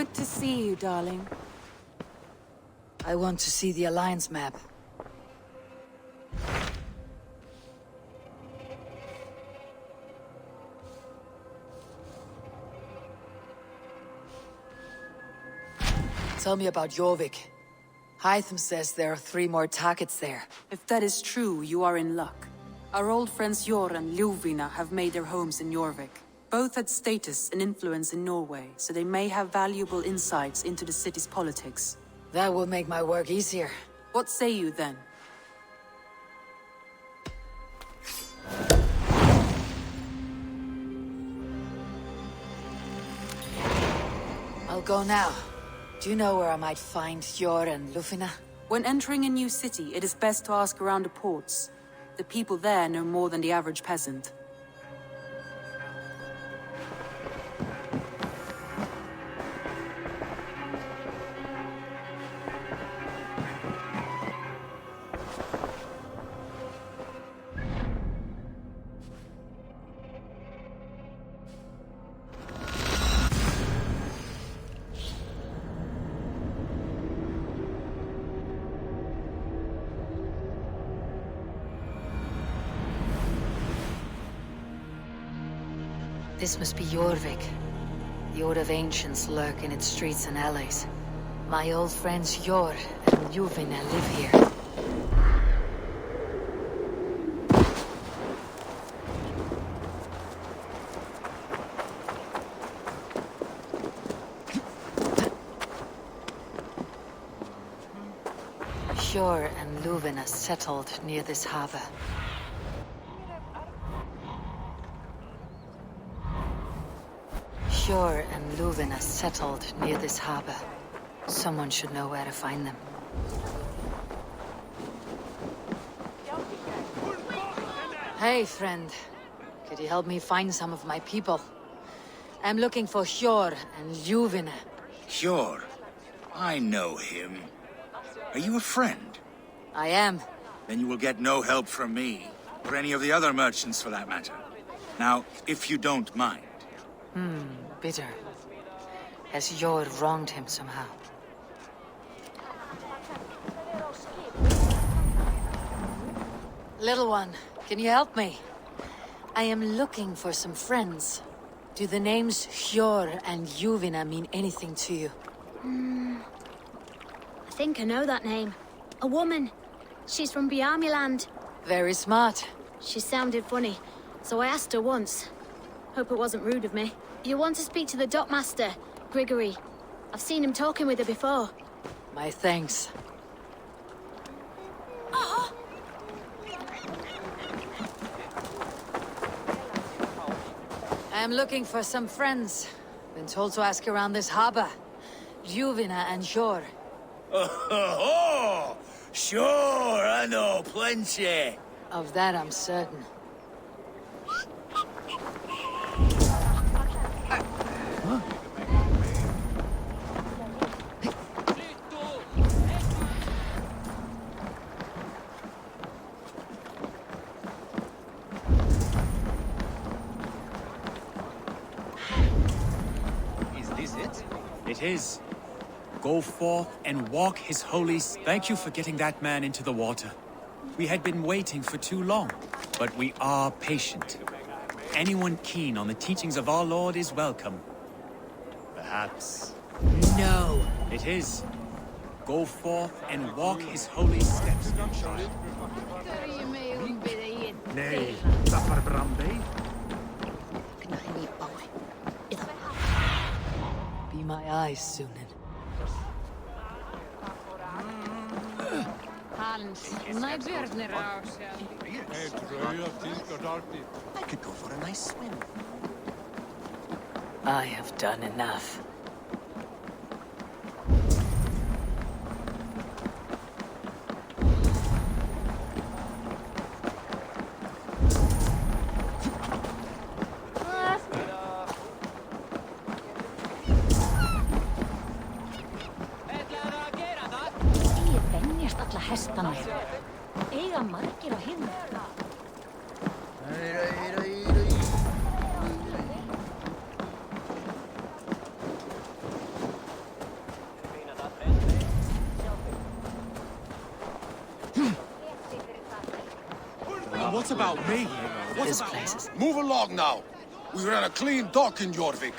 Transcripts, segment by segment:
Good to see you, darling. I want to see the Alliance map. Tell me about Jorvik. Hytham says there are 3 more targets there. If that is true, you are in luck. Our old friends Jor and Ljuvina have made their homes in Jorvik. Both had status and influence in Norway, so they may have valuable insights into the city's politics. That will make my work easier. What say you then? I'll go now. Do you know where I might find Jor and Ljuvina? When entering a new city, it is best to ask around the ports. The people there know more than the average peasant. This must be Jorvik. The Oath of Ancients lurk in its streets and alleys. My old friends Jor and Ljuvina live here. Jor and Ljuvina settled near this harbor. Jor and Ljuvina settled near this harbor. Someone should know where to find them. Hey, friend. Could you help me find some of my people? I'm looking for Jor and Ljuvina. Jor? I know him. Are you a friend? I am. Then you will get no help from me, or any of the other merchants for that matter. Now, if you don't mind. Bitter. Has Jor wronged him somehow? Little one, can you help me? I am looking for some friends. Do the names Jor and Ljuvina mean anything to you? I think I know that name. A woman. She's from Bjarmiland. Very smart. She sounded funny, so I asked her once. Hope it wasn't rude of me. You want to speak to the dockmaster, Grigory. I've seen him talking with her before. My thanks. I am looking for some friends. Been told to ask around this harbor. Ljuvina and Jor. Oh, sure, I know plenty. Of that I'm certain. It is. Go forth and walk his holy... Thank you for getting that man into the water. We had been waiting for too long, but we are patient. Anyone keen on the teachings of our Lord is welcome. Perhaps. No. It is. Go forth and walk his holy steps, my child. Nay, Firebrand. Be my eyes, Sunan. I could go for a nice swim. I have done enough. What about me? What This about... place is... Move along now. We ran a clean dock in Jorvik.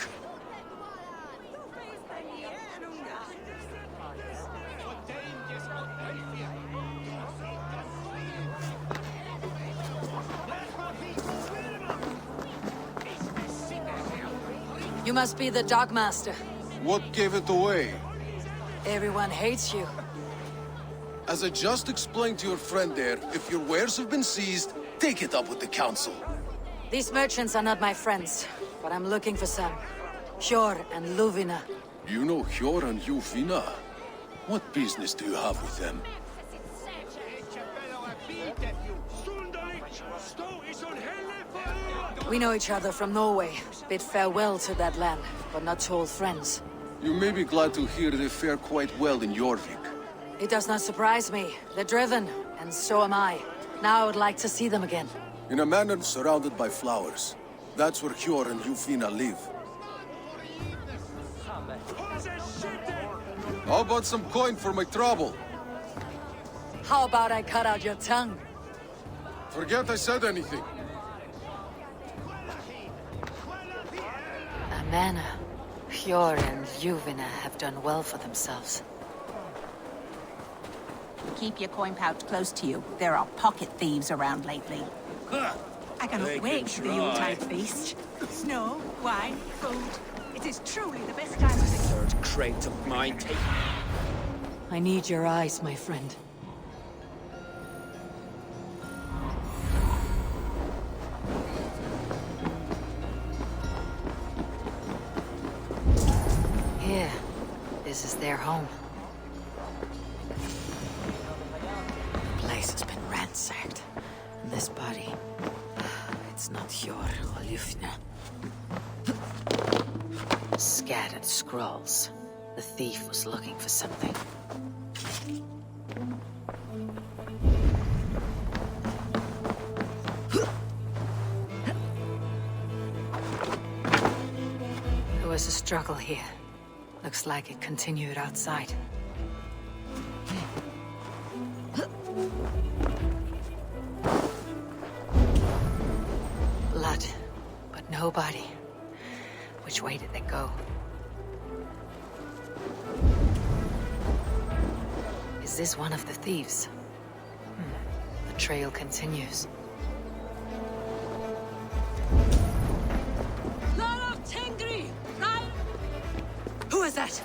You must be the Dogmaster. What gave it away? Everyone hates you. As I just explained to your friend there, if your wares have been seized, take it up with the council. These merchants are not my friends, but I'm looking for some. Hjor and Luvina. You know Hjor and Juvina? What business do you have with them? We know each other from Norway. Bid farewell to that land, but not to old friends. You may be glad to hear they fare quite well in Jorvik. It does not surprise me. They're driven, and so am I. Now I would like to see them again. In a manor surrounded by flowers. That's where Hjor and Juvina live. How about some coin for my trouble? How about I cut out your tongue? Forget I said anything. A manor. Hjor and Juvina have done well for themselves. Keep your coin pouch close to you. There are pocket thieves around lately. I cannot wait for the Yuletide feast. Snow, wine, food. It is truly the best time of the year. Third crate of mine. I need your eyes, my friend. Here. This is their home. The place has been ransacked. And this body... It's not Hjor or Ljufna. Scattered scrolls. The thief was looking for something. There was a struggle here. Looks like it continued outside. Blood, but no body. Which way did they go? Is this one of the thieves? The trail continues. Who is that?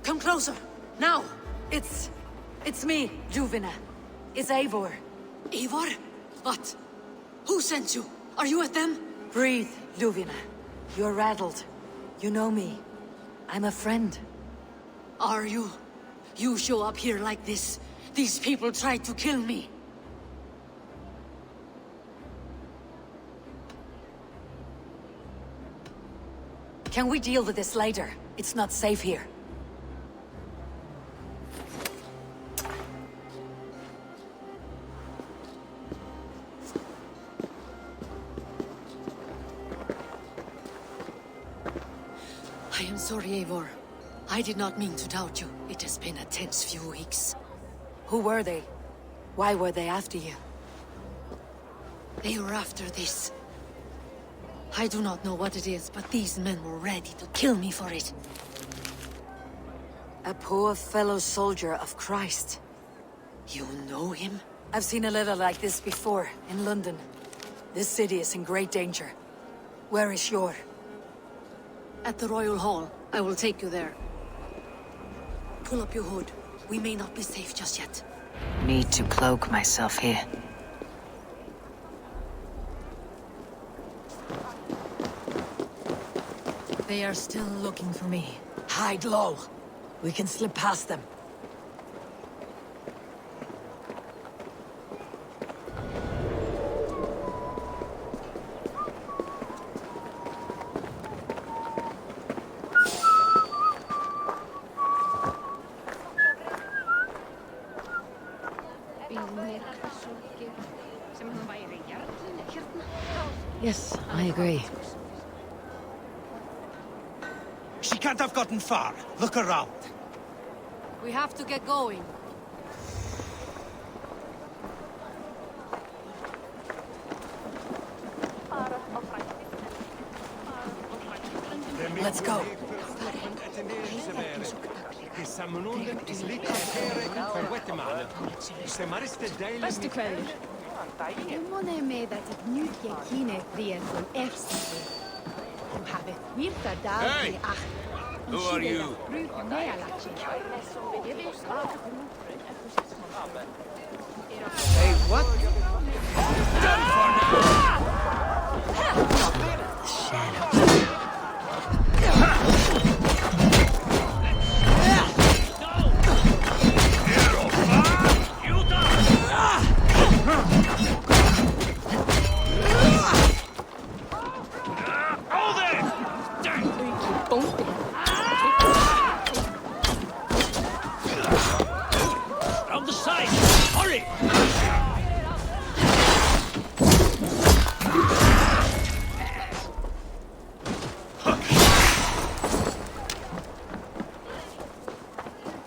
Come closer, now! It's me, Juvina. It's Eivor. Eivor? What? Who sent you? Are you with them? Breathe, Juvina. You're rattled. You know me. I'm a friend. Are you? You show up here like this. These people tried to kill me. Can we deal with this later? It's not safe here. I am sorry, Eivor. I did not mean to doubt you. It has been a tense few weeks. Who were they? Why were they after you? They were after this. I do not know what it is, but these men were ready to kill me for it. A poor fellow soldier of Christ. You know him? I've seen a letter like this before, in London. This city is in great danger. Where is Hjor? At the Royal Hall. I will take you there. Pull up your hood. We may not be safe just yet. Need to cloak myself here. They are still looking for me. Hide low. We can slip past them. Yes, I agree. She can't have gotten far. Look around. We have to get going. Let's go. Beste kvelder. Jeg må med at et nyt kine bliver som efterse. Du har bevildt dig Hey! Who are you? Hey, what? Done for now! Round the side! Hurry!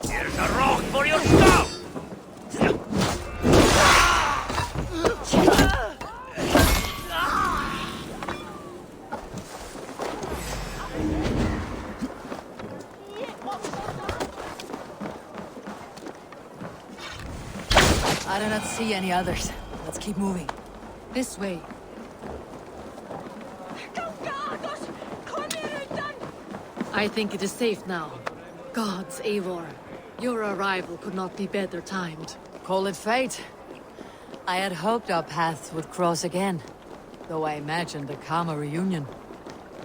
Here's a rock for your staff! I do not see any others. Let's keep moving. This way. I think it is safe now. Gods, Eivor. Your arrival could not be better timed. Call it fate. I had hoped our paths would cross again, though I imagined a calmer reunion.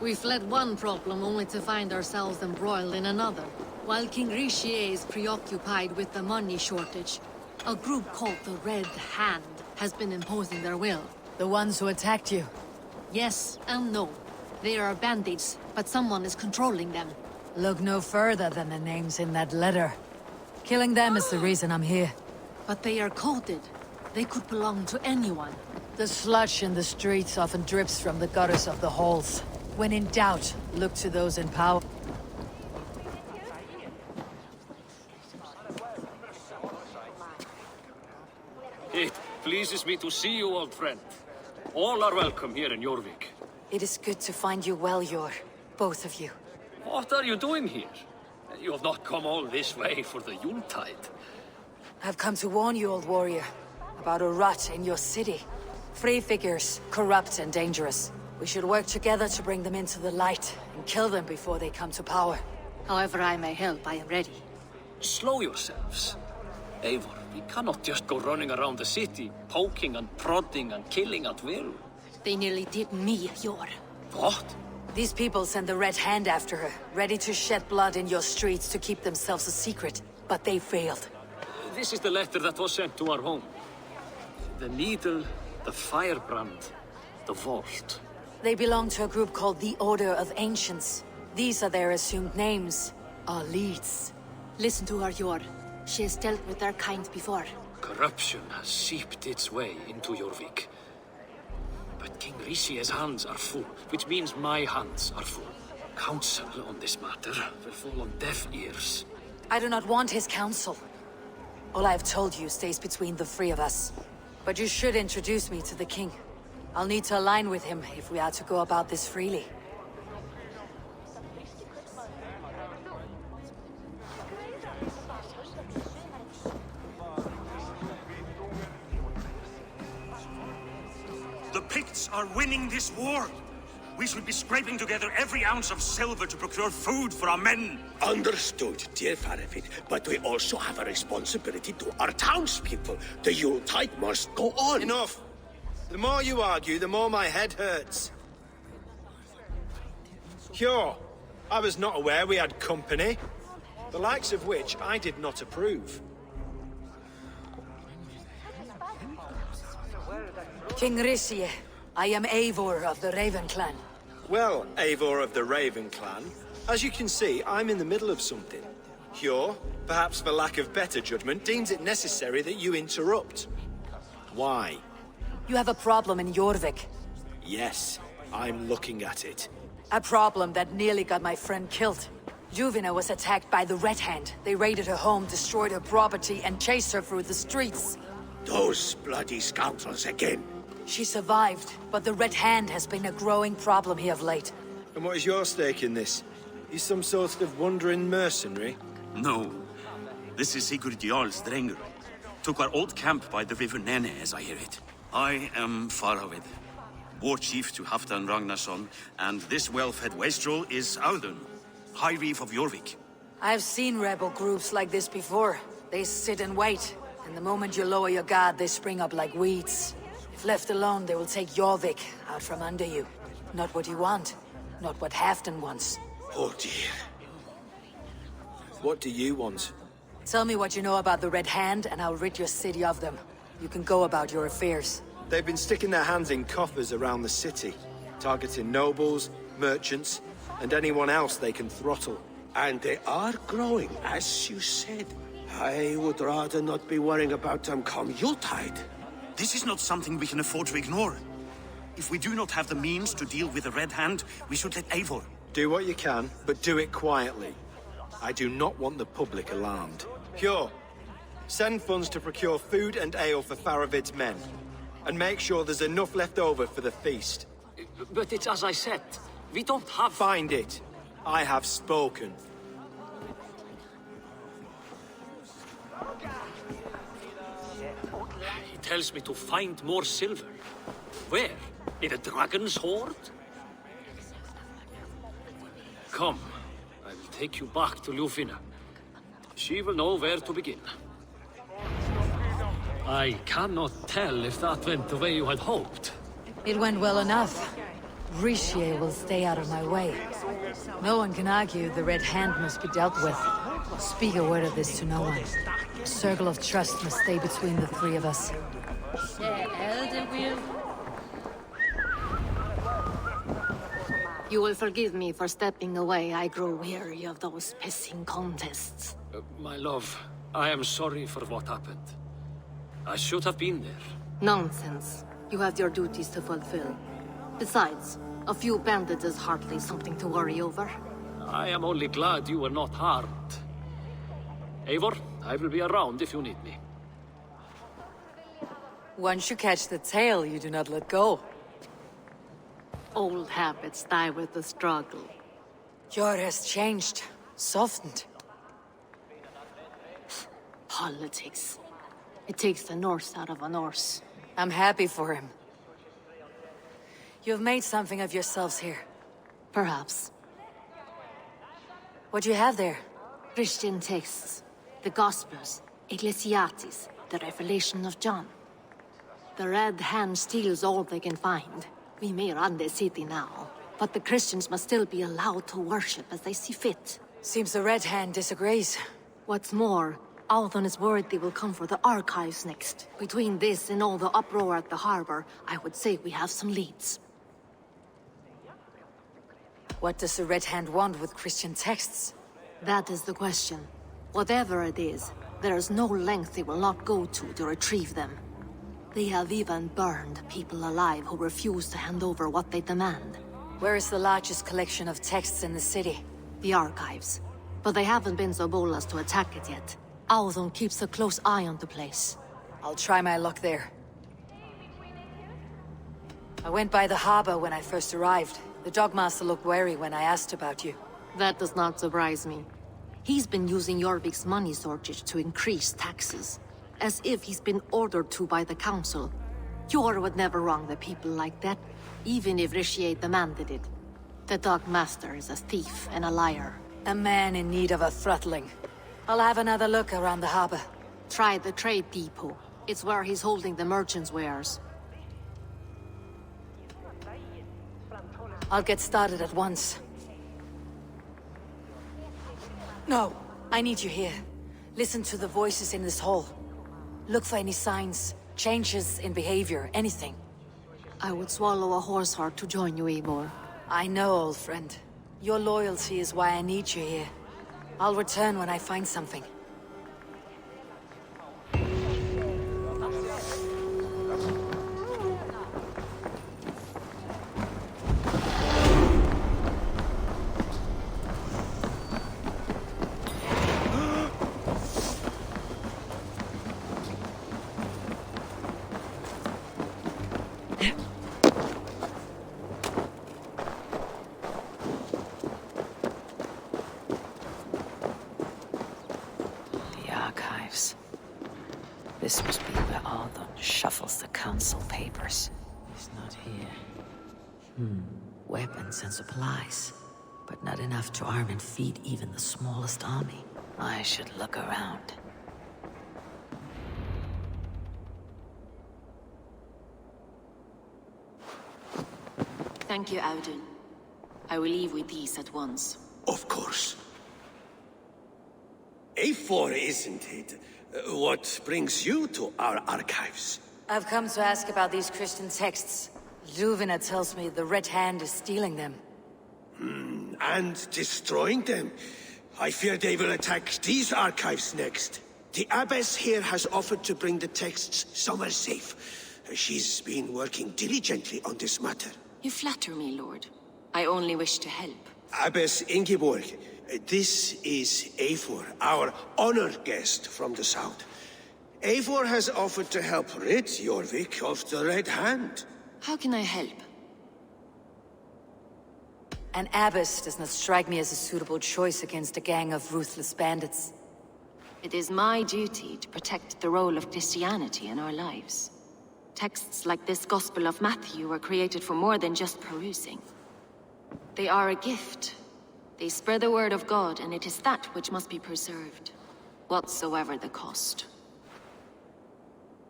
We fled one problem only to find ourselves embroiled in another. While King Rishi is preoccupied with the money shortage, a group called the Red Hand has been imposing their will. The ones who attacked you? Yes and no. They are bandits, but someone is controlling them. Look no further than the names in that letter. Killing them is the reason I'm here. But they are coded. They could belong to anyone. The sludge in the streets often drips from the gutters of the halls. When in doubt, look to those in power. It pleases me to see you, old friend. All are welcome here in Jorvik. It is good to find you well, Yor. Both of you. What are you doing here? You have not come all this way for the Yuletide. I've come to warn you, old warrior, about a rot in your city. Free figures, corrupt and dangerous. We should work together to bring them into the light and kill them before they come to power. However I may help, I am ready. Slow yourselves. Eivor, we cannot just go running around the city, poking and prodding and killing at will. They nearly did me, Yor. What? These people send the Red Hand after her, ready to shed blood in your streets to keep themselves a secret. But they failed. This is the letter that was sent to our home. The needle, the firebrand, the vault. They belong to a group called the Order of Ancients. These are their assumed names. Our leads. Listen to her, Yor. She has dealt with their kind before. Corruption has seeped its way into Jorvik. But King Rishi's hands are full, which means my hands are full. Counsel on this matter will fall on deaf ears. I do not want his counsel. All I have told you stays between the three of us. But you should introduce me to the king. I'll need to align with him if we are to go about this freely. The Picts are winning this war. We should be scraping together every ounce of silver to procure food for our men. Understood, dear Faravit, but we also have a responsibility to our townspeople. The Yuletide must go on. Enough. The more you argue, the more my head hurts. Sure, I was not aware we had company, the likes of which I did not approve. King Rishi, I am Eivor of the Raven Clan. Well, Eivor of the Raven Clan, as you can see, I'm in the middle of something. Hjor, perhaps for lack of better judgment, deems it necessary that you interrupt. Why? You have a problem in Jorvik. Yes, I'm looking at it. A problem that nearly got my friend killed. Juvina was attacked by the Red Hand. They raided her home, destroyed her property, and chased her through the streets. Those bloody scoundrels again. She survived, but the Red Hand has been a growing problem here of late. And what is your stake in this? You some sort of wandering mercenary? No. This is Sigurd Jarl's Drenger. Took our old camp by the river Nene, as I hear it. I am Firebrand, war chief to Halfdan Ragnarsson, and this well-fed wastrel is Audun, High Reeve of Jorvik. I've seen rebel groups like this before. They sit and wait, and the moment you lower your guard, they spring up like weeds. If left alone, they will take Jorvik out from under you. Not what you want, not what Halfdan wants. Oh dear. What do you want? Tell me what you know about the Red Hand, and I'll rid your city of them. You can go about your affairs. They've been sticking their hands in coffers around the city, targeting nobles, merchants, and anyone else they can throttle. And they are growing, as you said. I would rather not be worrying about them come Yuletide. This is not something we can afford to ignore. If we do not have the means to deal with the Red Hand, we should let Eivor. Do what you can, but do it quietly. I do not want the public alarmed. Pure. Send funds to procure food and ale for Faravid's men. And make sure there's enough left over for the feast. But it's as I said. We don't have... Find it. I have spoken. He tells me to find more silver. Where? In a dragon's hoard? Come. I will take you back to Ljufvina. She will know where to begin. I cannot tell if that went the way you had hoped. It went well enough. Richier will stay out of my way. No one can argue the Red Hand must be dealt with. Speak a word of this to no one. A circle of trust must stay between the three of us. You will forgive me for stepping away. I grow weary of those pissing contests. My love, I am sorry for what happened. I should have been there. Nonsense. You have your duties to fulfill. Besides, a few bandits is hardly something to worry over. I am only glad you were not harmed. Eivor, I will be around if you need me. Once you catch the tail, you do not let go. Old habits die with the struggle. Jor has changed, softened. Politics. It takes the Norse out of a Norse. I'm happy for him. You've made something of yourselves here. Perhaps. What do you have there? Christian texts. The Gospels. Ecclesiastes. The Revelation of John. The Red Hand steals all they can find. We may run the city now, but the Christians must still be allowed to worship as they see fit. Seems the Red Hand disagrees. What's more, Althon is worried they will come for the archives next. Between this and all the uproar at the harbor, I would say we have some leads. What does the Red Hand want with Christian texts? That is the question. Whatever it is, there is no length they will not go to retrieve them. They have even burned people alive who refuse to hand over what they demand. Where is the largest collection of texts in the city? The archives. But they haven't been so bold as to attack it yet. Althon keeps a close eye on the place. I'll try my luck there. I went by the harbor when I first arrived. The Dogmaster looked wary when I asked about you. That does not surprise me. He's been using Jorvik's money shortage to increase taxes. As if he's been ordered to by the council. Jor would never wrong the people like that, even if Richier demanded it. The Dogmaster is a thief and a liar. A man in need of a throttling. I'll have another look around the harbor. Try the trade depot. It's where he's holding the merchants' wares. I'll get started at once. No, I need you here. Listen to the voices in this hall. Look for any signs, changes in behavior, anything. I would swallow a horse heart to join you, Eivor. I know, old friend. Your loyalty is why I need you here. I'll return when I find something. archives. This must be where Ardon shuffles the council papers. He's not here. Weapons and supplies, but not enough to arm and feed even the smallest army. I should look around. Thank you, Audun. I will leave with these at once. Of course. A4, isn't it? What brings you to our archives? I've come to ask about these Christian texts. Duvina tells me the Red Hand is stealing them. And destroying them. I fear they will attack these archives next. The abbess here has offered to bring the texts somewhere safe. She's been working diligently on this matter. You flatter me, Lord. I only wish to help. Abbess Ingeborg, this is Eivor, our honored guest from the south. Eivor has offered to help rid Jorvik of the Red Hand. How can I help? An abbess does not strike me as a suitable choice against a gang of ruthless bandits. It is my duty to protect the role of Christianity in our lives. Texts like this Gospel of Matthew were created for more than just perusing. They are a gift. They spread the word of God, and it is that which must be preserved, whatsoever the cost.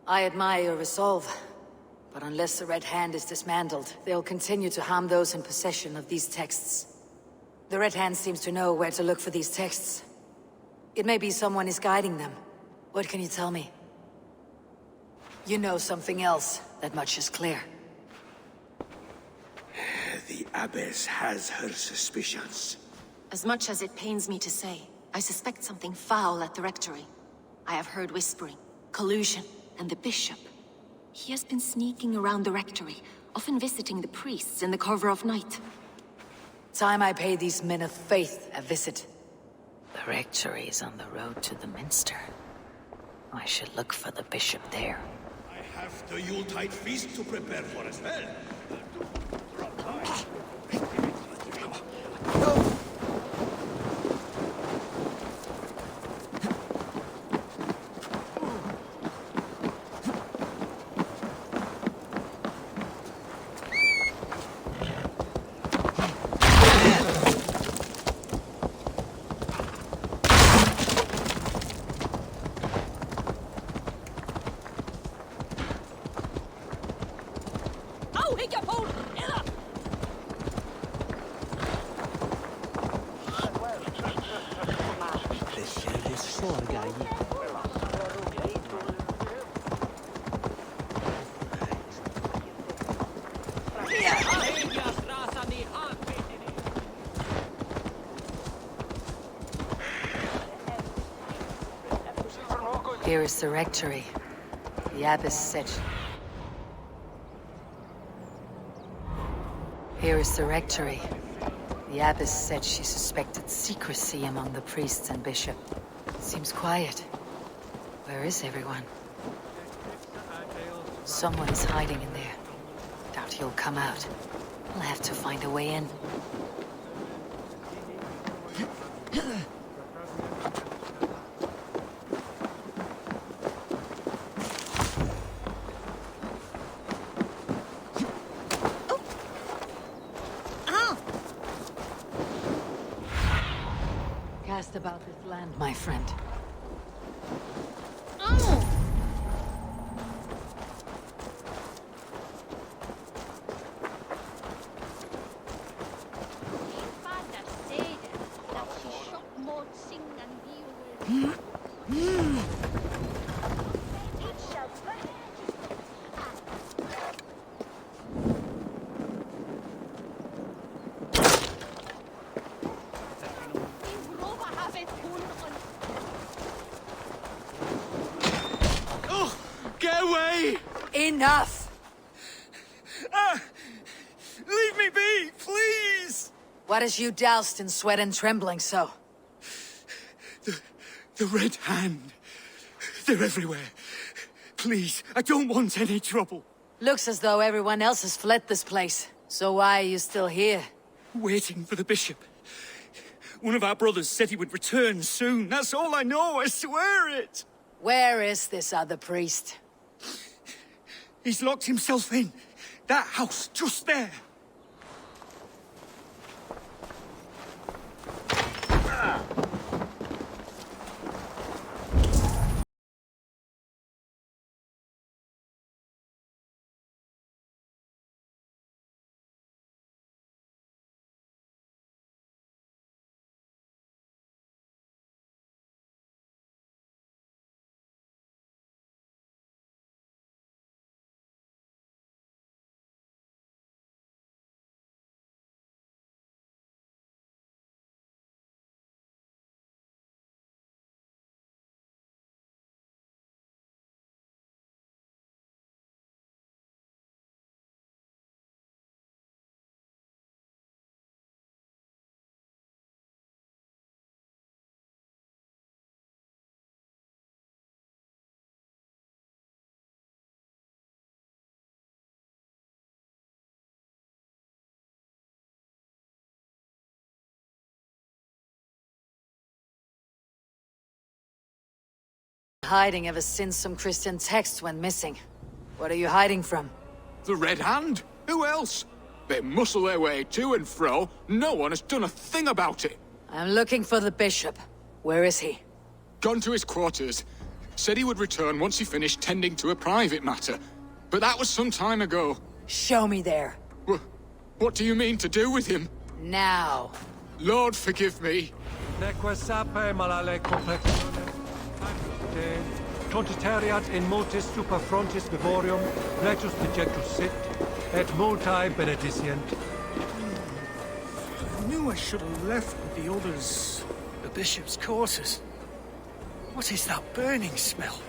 I admire your resolve, but unless the Red Hand is dismantled, they'll continue to harm those in possession of these texts. The Red Hand seems to know where to look for these texts. It may be someone is guiding them. What can you tell me? You know something else. That much is clear. The abbess has her suspicions. As much as it pains me to say, I suspect something foul at the rectory. I have heard whispering, collusion, and the bishop. He has been sneaking around the rectory, often visiting the priests in the cover of night. Time I pay these men of faith a visit. The rectory is on the road to the minster. I should look for the bishop there. I have the Yuletide feast to prepare for as well. Here is the rectory. The abbess said... Here is the rectory. The abbess said she suspected secrecy among the priests and bishop. Seems quiet. Where is everyone? Someone is hiding in there. Doubt he'll come out. I'll have to find a way in. Cast about this land, my friend. Enough! Leave me be, please! What has you doused in sweat and trembling so? The Red Hand. They're everywhere. Please, I don't want any trouble. Looks as though everyone else has fled this place. So why are you still here? Waiting for the bishop. One of our brothers said he would return soon. That's all I know, I swear it! Where is this other priest? He's locked himself in. That house, just there. Hiding ever since some Christian text went missing. What are you hiding from? The Red Hand? Who else? They muscle their way to and fro. No one has done a thing about it. I'm looking for the bishop. Where is he? Gone to his quarters. Said he would return once he finished tending to a private matter. But that was some time ago. Show me there. What do you mean to do with him? Now. Lord, forgive me. Tontitariat in multis super frontis vivorium, letus dejectus sit, et multae benedicient. I knew I should have left with the others. The bishop's quarters. What is that burning smell?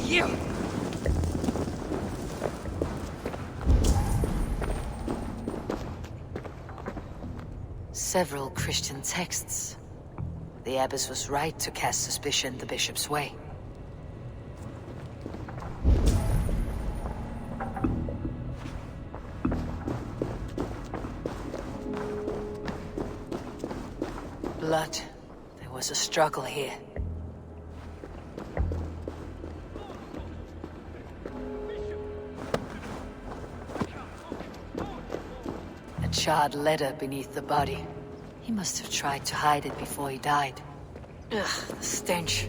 You! Several Christian texts. The abbess was right to cast suspicion the bishop's way. Blood. There was a struggle here. A charred letter beneath the body. He must have tried to hide it before he died. Ugh, the stench.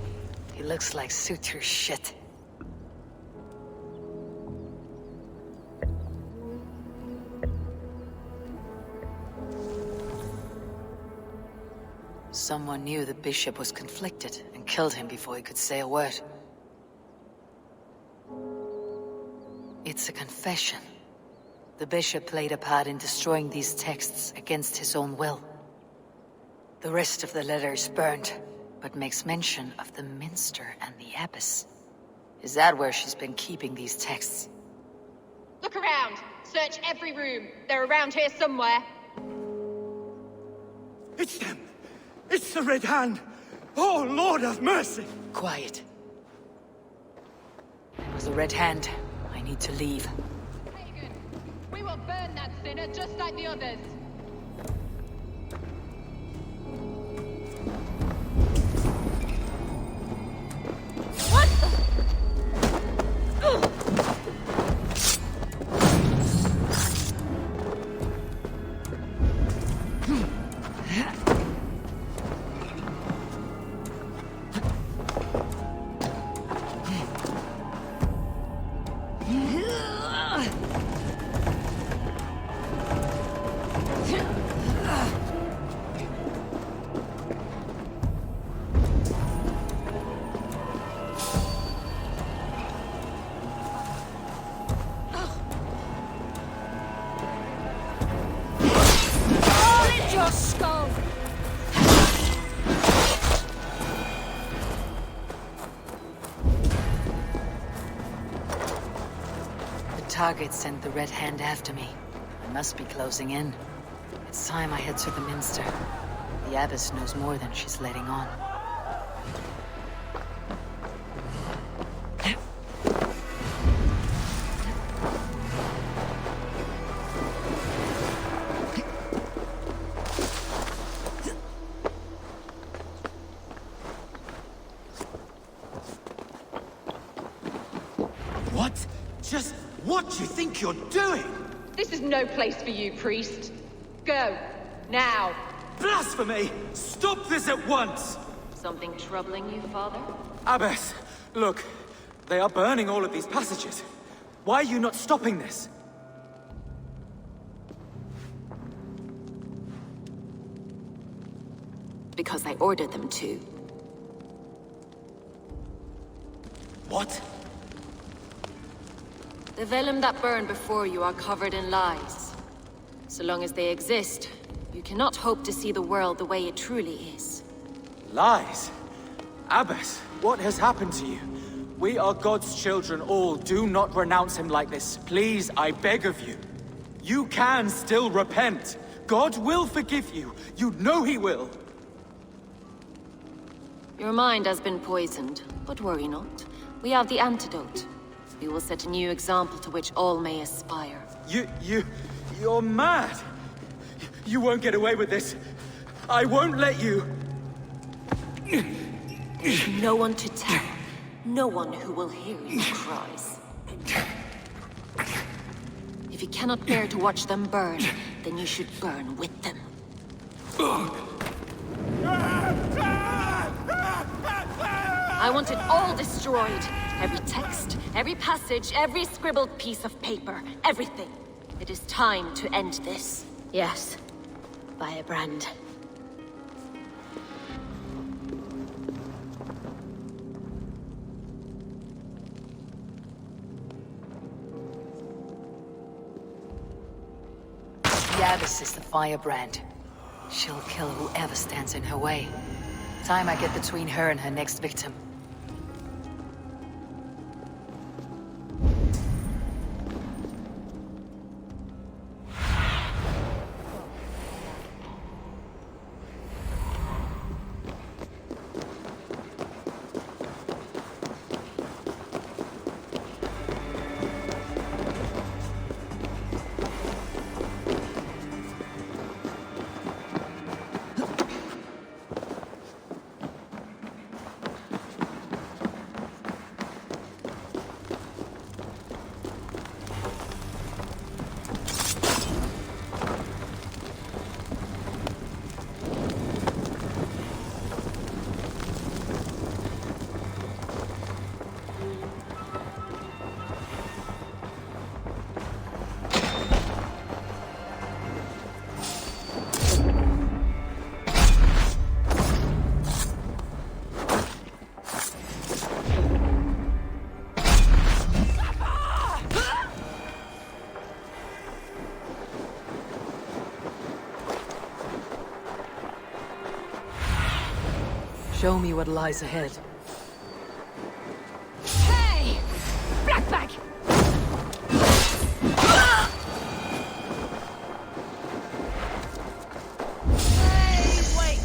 He looks like suture shit. Someone knew the bishop was conflicted and killed him before he could say a word. It's a confession. The bishop played a part in destroying these texts against his own will. The rest of the letter is burned, but makes mention of the minster and the abbess. Is that where she's been keeping these texts? Look around! Search every room. They're around here somewhere. It's them! It's the Red Hand! Oh, Lord have mercy! Quiet. It was the Red Hand. I need to leave. Pagan, we will burn that sinner just like the others. What? Target sent the Red Hand after me. I must be closing in. It's time I head to the minster. The abbess knows more than she's letting on. What? Just what do you think you're doing? This is no place for you, priest. Go. Now. Blasphemy! Stop this at once! Something troubling you, Father? Abbess, look. They are burning all of these passages. Why are you not stopping this? Because I ordered them to. What? The vellum that burn before you are covered in lies. So long as they exist, you cannot hope to see the world the way it truly is. Lies? Abbess, what has happened to you? We are God's children all. Do not renounce him like this. Please, I beg of you. You can still repent. God will forgive you. You know he will. Your mind has been poisoned, but worry not. We have the antidote. We will set a new example to which all may aspire. You're mad. You won't get away with this. I won't let you. There's no one to tell. No one who will hear your cries. If you cannot bear to watch them burn, then you should burn with them. I want it all destroyed. Every text, every passage, every scribbled piece of paper, everything. It is time to end this. Yes. Firebrand. The Abbess is the Firebrand. She'll kill whoever stands in her way. Time I get between her and her next victim. Show me what lies ahead. Hey! Black bag! Hey, wait!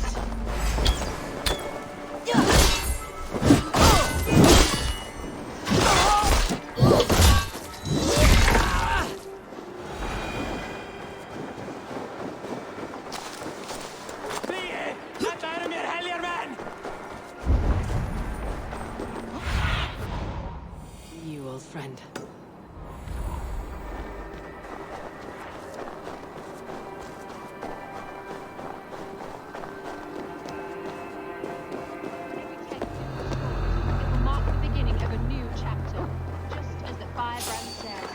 You old friend. It will mark the beginning of a new chapter, just as the Firebrand said.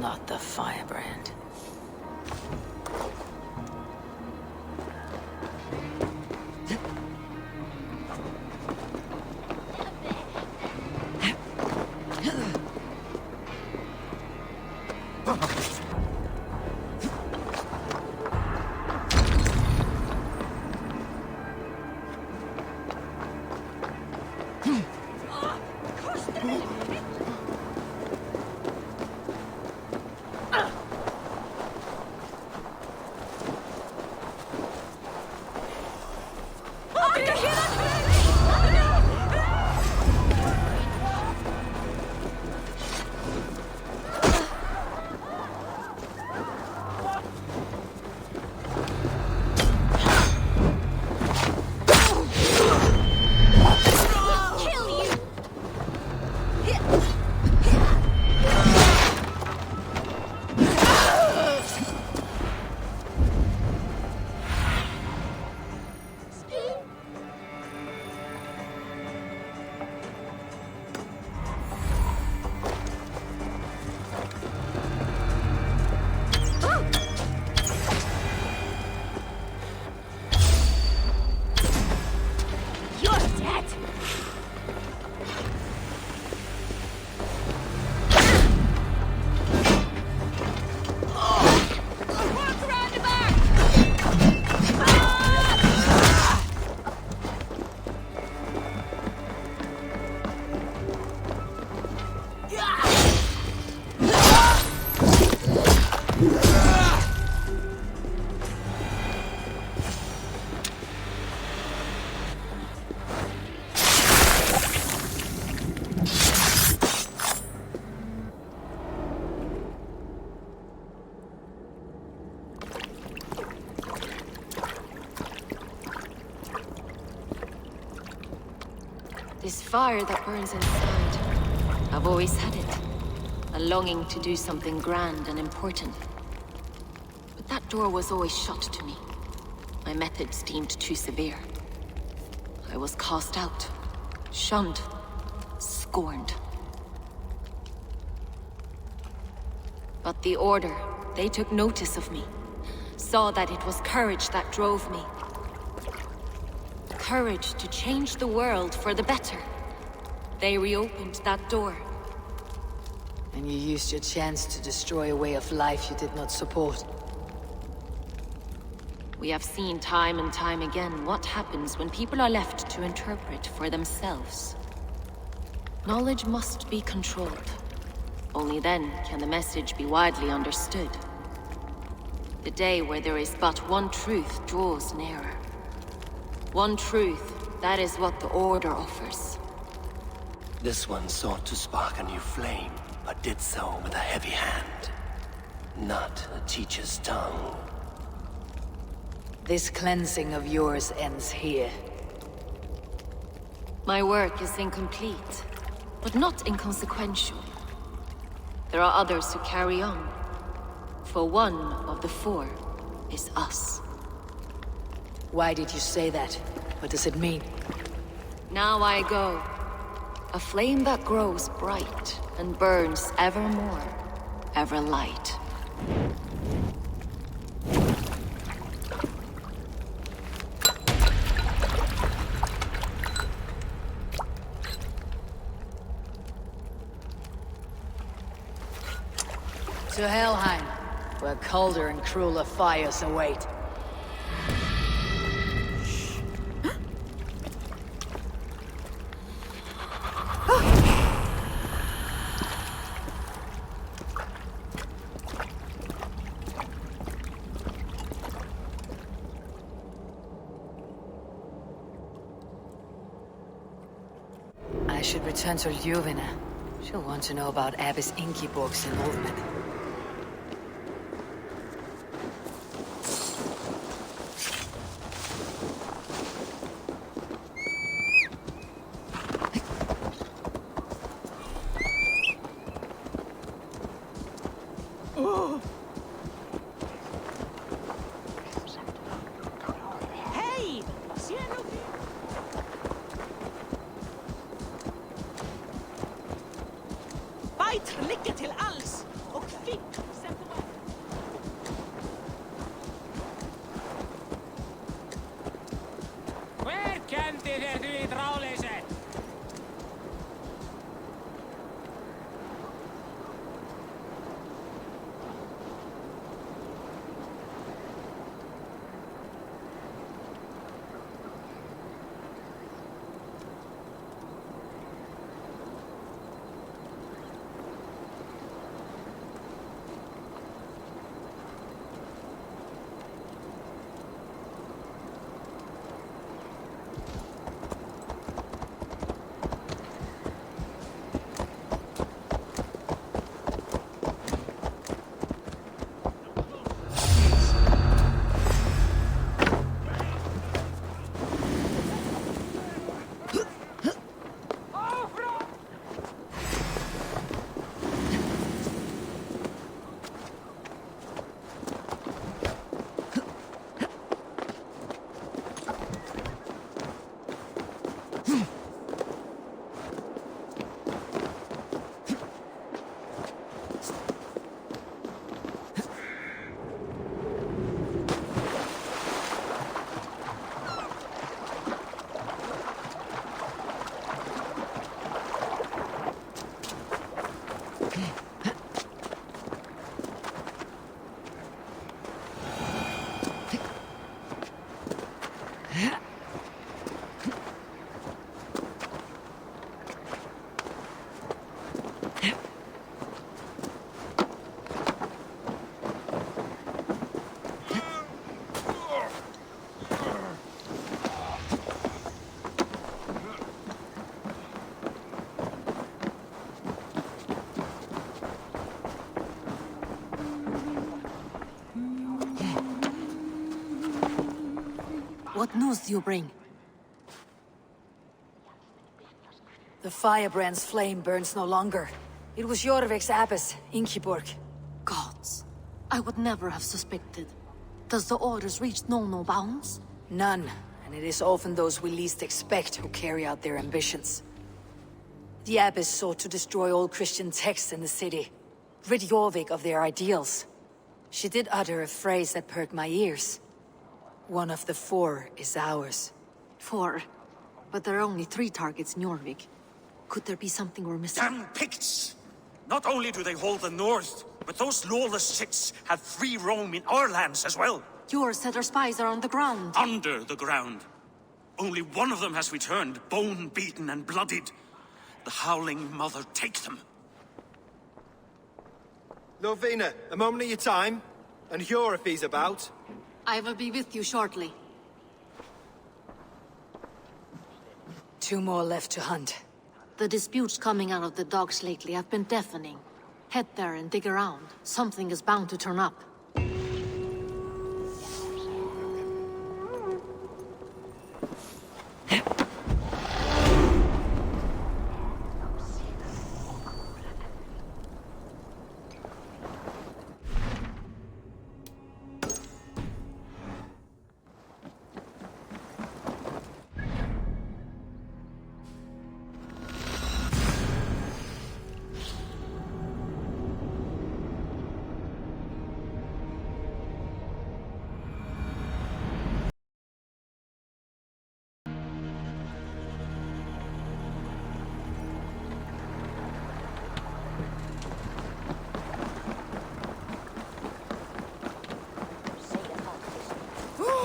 Not the Firebrand. This fire that burns inside, I've always had it. A longing to do something grand and important. But that door was always shut to me. My methods deemed too severe. I was cast out, shunned, scorned. But the Order, they took notice of me. Saw that it was courage that drove me. Courage to change the world for the better. They reopened that door. And you used your chance to destroy a way of life you did not support. We have seen time and time again what happens when people are left to interpret for themselves. Knowledge must be controlled. Only then can the message be widely understood. The day where there is but one truth draws nearer. One truth, that is what the Order offers. This one sought to spark a new flame, but did so with a heavy hand. Not a teacher's tongue. This cleansing of yours ends here. My work is incomplete, but not inconsequential. There are others who carry on. For one of the four is us. Why did you say that? What does it mean? Now I go. A flame that grows bright and burns ever more, ever light. To Helheim, where colder and crueler fires await. I should return to Ljuvina. She'll want to know about Abbess Ingeborg's involvement. What news do you bring? The Firebrand's flame burns no longer. It was Jorvik's abbess, Inkiborg. Gods. I would never have suspected. Does the orders reach no bounds? None, and it is often those we least expect who carry out their ambitions. The abbess sought to destroy all Christian texts in the city, rid Jorvik of their ideals. She did utter a phrase that perked my ears. One of the 4 is ours. 4? But there are only 3 targets in Jorvik. Could there be something we're missing? Damn Picts! Not only do they hold the north, but those lawless Siths have free roam in our lands as well. Yours said our spies are on the ground. Under the ground. Only one of them has returned, bone-beaten and bloodied. The Howling Mother take them. Lovina, a moment of your time. And Hjor if he's about. I will be with you shortly. 2 more left to hunt. The disputes coming out of the docks lately have been deafening. Head there and dig around. Something is bound to turn up.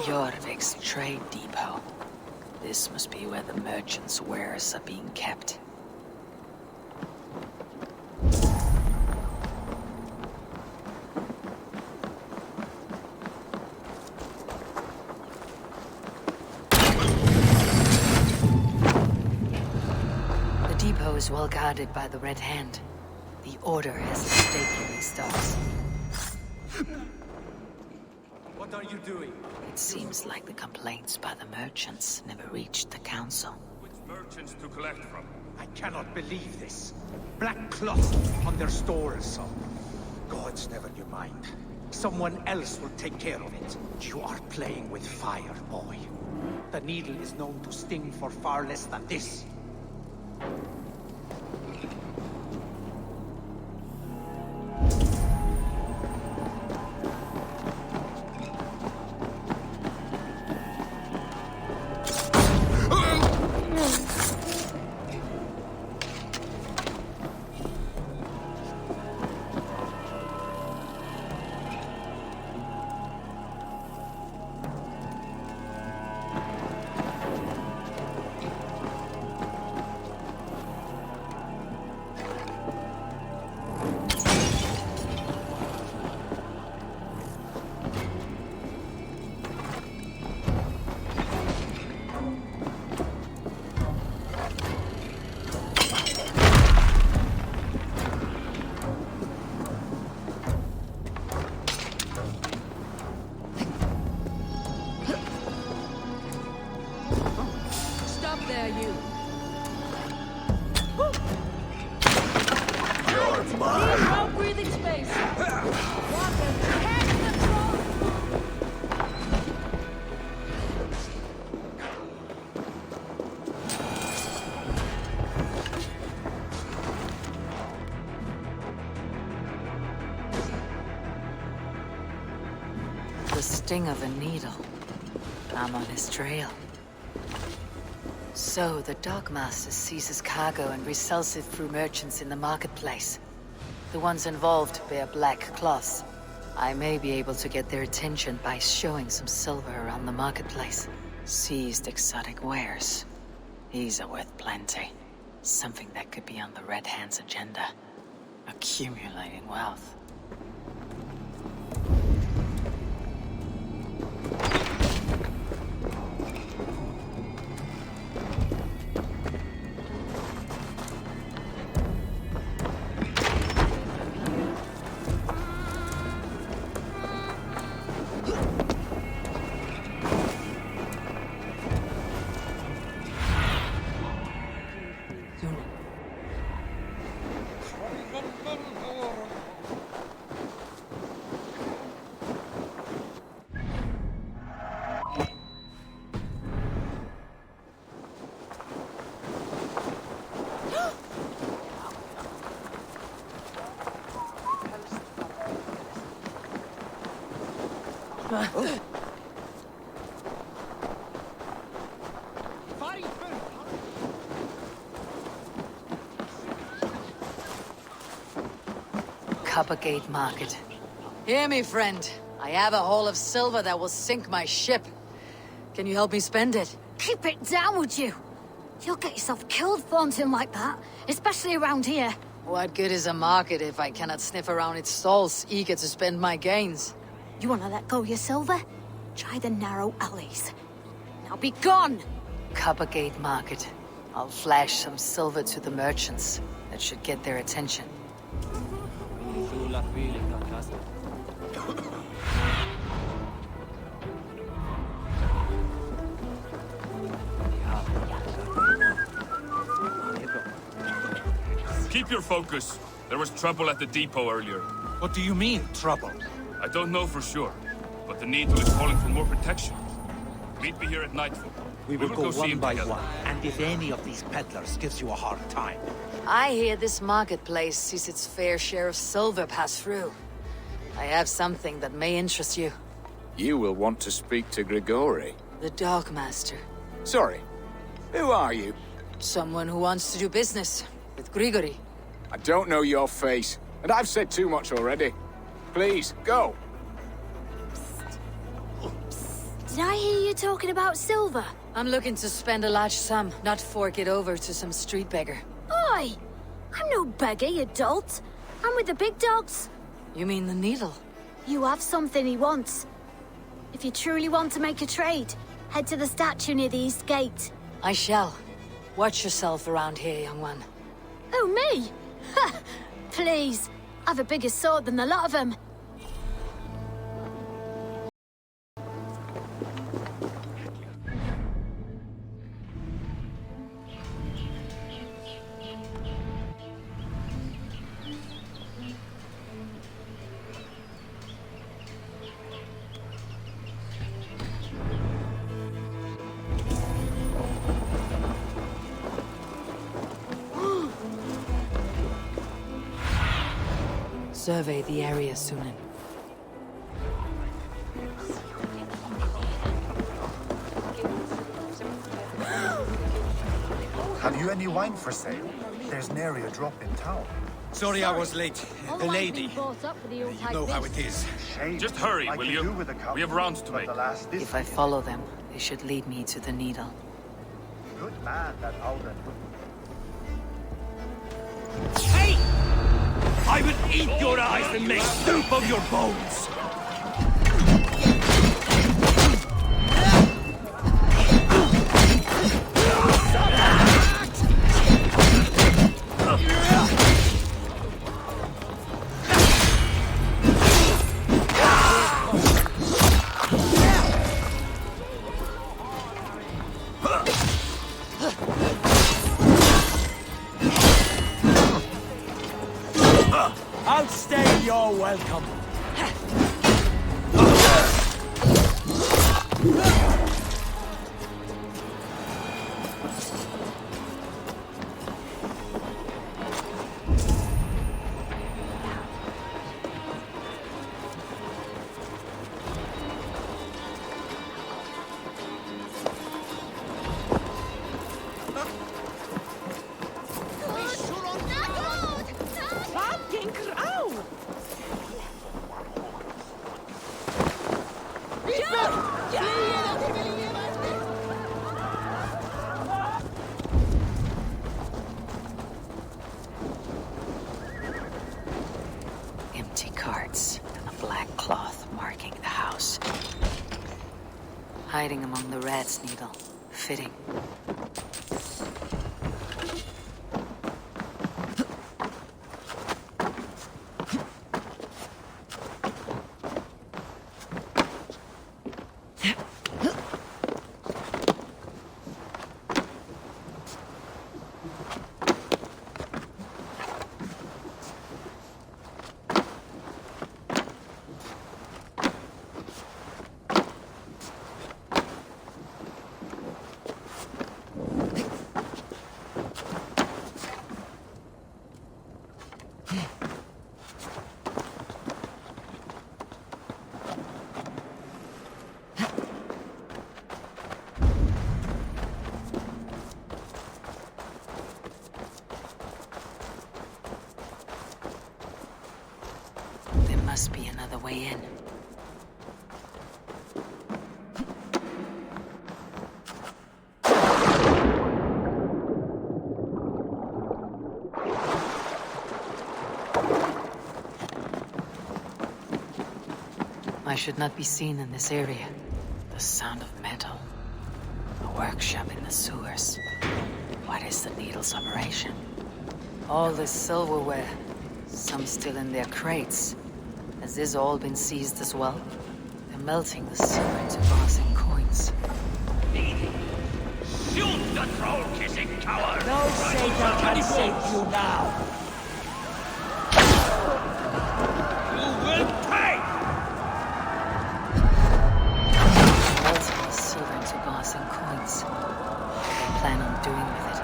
Jorvik's trade depot. This must be where the merchants' wares are being kept. The depot is well guarded by the Red Hand. The Order has a stake in these stocks. What are you doing? It seems like the complaints by the merchants never reached the council. Which merchants to collect from? I cannot believe this. Black cloth on their stores. Gods never knew mind. Someone else will take care of it. You are playing with fire, boy. The needle is known to sting for far less than this. The sting of a needle. I'm on his trail. So, the Dockmaster seizes cargo and resells it through merchants in the marketplace. The ones involved bear black cloths. I may be able to get their attention by showing some silver around the marketplace. Seized exotic wares. These are worth plenty. Something that could be on the Red Hand's agenda. Accumulating wealth. Soon. Coppergate Market. Hear me, friend. I have a haul of silver that will sink my ship. Can you help me spend it? Keep it down, would you? You'll get yourself killed flaunting like that, especially around here. What good is a market if I cannot sniff around its stalls, eager to spend my gains? You want to let go of your silver? Try the narrow alleys. Now be gone! Coppergate Market. I'll flash some silver to the merchants. That should get their attention. Keep your focus. There was trouble at the depot earlier. What do you mean, trouble? I don't know for sure, but the Needle is calling for more protection. Meet me here at nightfall. We will go see one him by together. one, and if any of these peddlers gives you a hard time... I hear this marketplace sees its fair share of silver pass through. I have something that may interest you. You will want to speak to Grigori. The Dogmaster. Sorry, who are you? Someone who wants to do business with Grigori. I don't know your face, and I've said too much already. Please, go. Did I hear you talking about silver? I'm looking to spend a large sum, not fork it over to some street beggar. Oi! I'm no beggar, you dolt. I'm with the big dogs. You mean the Needle? You have something he wants. If you truly want to make a trade, head to the statue near the East Gate. I shall. Watch yourself around here, young one. Oh, me? Ha! Please. I've a bigger sword than the lot of them. Survey the area, Sunan. Have you any wine for sale? There's nary a drop in town. Sorry I was late. The lady. You know how it is. Just hurry, will you? We have rounds to make. If I follow them, they should lead me to the Needle. Good man, that Alden. Hey! I will eat your eyes and make soup of your bones! I'll stay, you're welcome. Empty carts and a black cloth marking the house. Hiding among the rat's needle. Fitting. must be another way in. I should not be seen in this area. The sound of metal. A workshop in the sewers. What is the Needle's operation? All this silverware. Some still in their crates. Has this all been seized as well? They're melting the silver into bars and coins. Shoot the troll-kissing coward! No Satan can save you now! You will pay! Melting the silver into bars and coins. What do they plan on doing with it?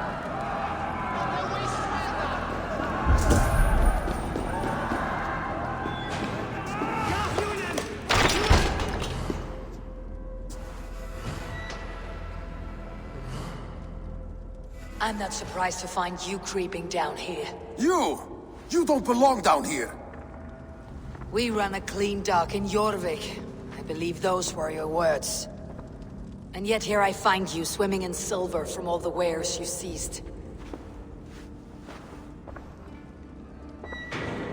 I'm not surprised to find you creeping down here. You! You don't belong down here! We run a clean dock in Jorvik. I believe those were your words. And yet here I find you swimming in silver from all the wares you seized.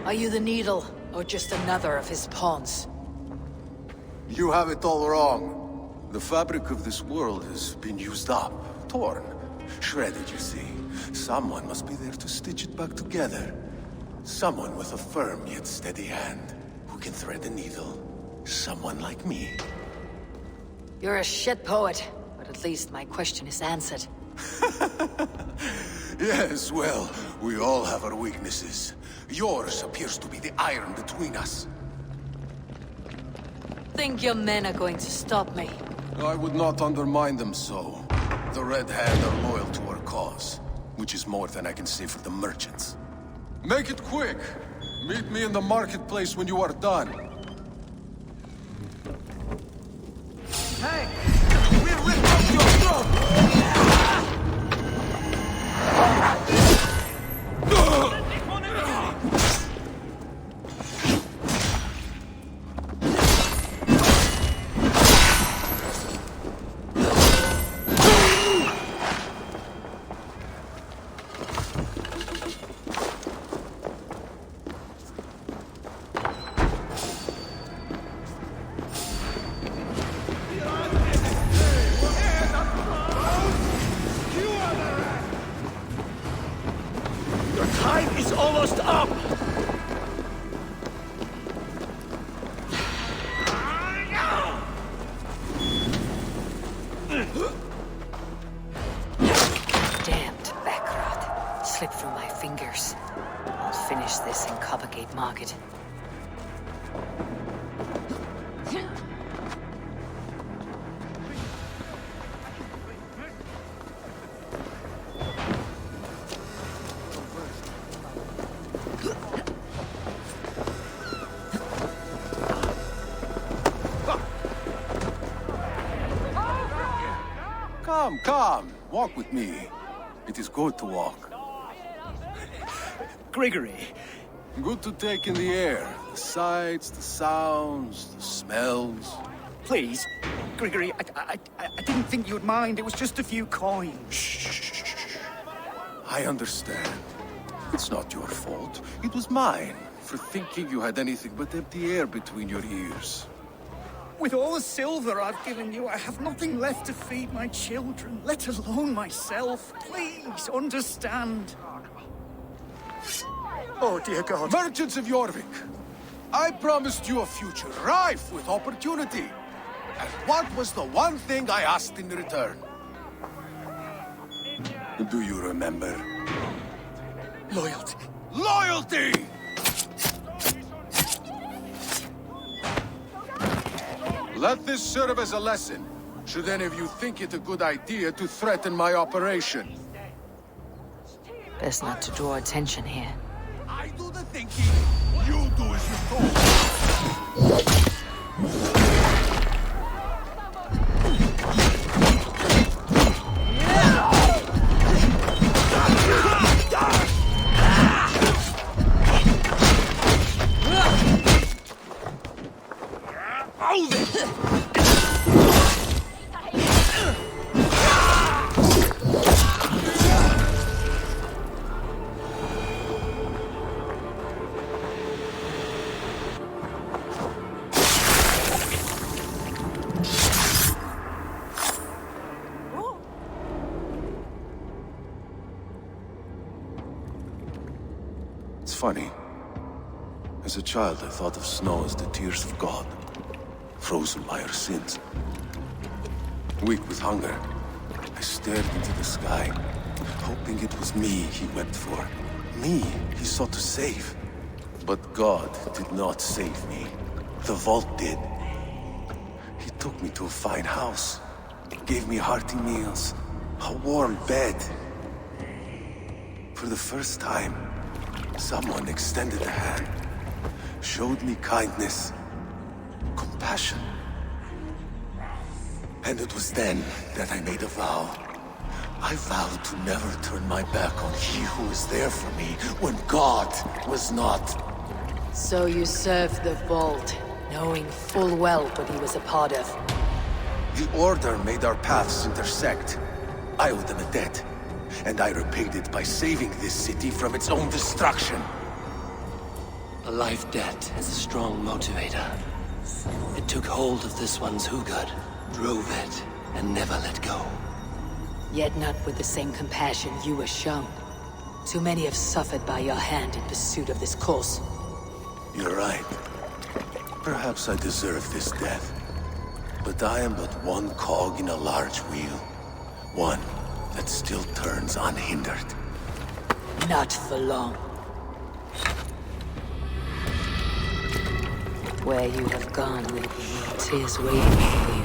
Are you the Needle, or just another of his pawns? You have it all wrong. The fabric of this world has been used up, torn. Shredded, you see. Someone must be there to stitch it back together. Someone with a firm yet steady hand, who can thread the needle. Someone like me. You're a shit poet, but at least my question is answered. Yes, well, we all have our weaknesses. Yours appears to be the iron between us. Think your men are going to stop me? I would not undermine them so. The Red Hand are loyal to our cause, which is more than I can say for the merchants. Make it quick! Meet me in the marketplace when you are done. Hey! We'll rip out your throat! Come, walk with me. It is good to walk. Grigory. Good to take in the air. The sights, the sounds, the smells. Please, Grigory, I didn't think you'd mind. It was just a few coins. Shh. I understand. It's not your fault. It was mine, for thinking you had anything but empty air between your ears. With all the silver I've given you, I have nothing left to feed my children, let alone myself. Please, understand. Oh, dear God. Merchants of Jorvik, I promised you a future rife with opportunity. And what was the one thing I asked in return? Do you remember? Loyalty. Loyalty! Let this serve as a lesson, should any of you think it a good idea to threaten my operation. Best not to draw attention here. I do the thinking, you do as you're told. It's funny. As a child, I thought of snow as the tears of God, frozen by our sins. Weak with hunger, I stared into the sky, hoping it was me he wept for. Me he sought to save. But God did not save me. The vault did. He took me to a fine house, gave me hearty meals, a warm bed. For the first time, someone extended a hand, showed me kindness, compassion. And it was then that I made a vow. I vowed to never turn my back on he who was there for me when God was not. So you served the Vault, knowing full well what he was a part of. The Order made our paths intersect. I owed them a debt, and I repaid it by saving this city from its own destruction. A life debt is a strong motivator. It took hold of this one's Hugad, drove it, and never let go. Yet not with the same compassion you were shown. Too many have suffered by your hand in pursuit of this cause. You're right. Perhaps I deserve this death. But I am but one cog in a large wheel. One that still turns unhindered. Not for long. Where you have gone will be no tears waiting for you.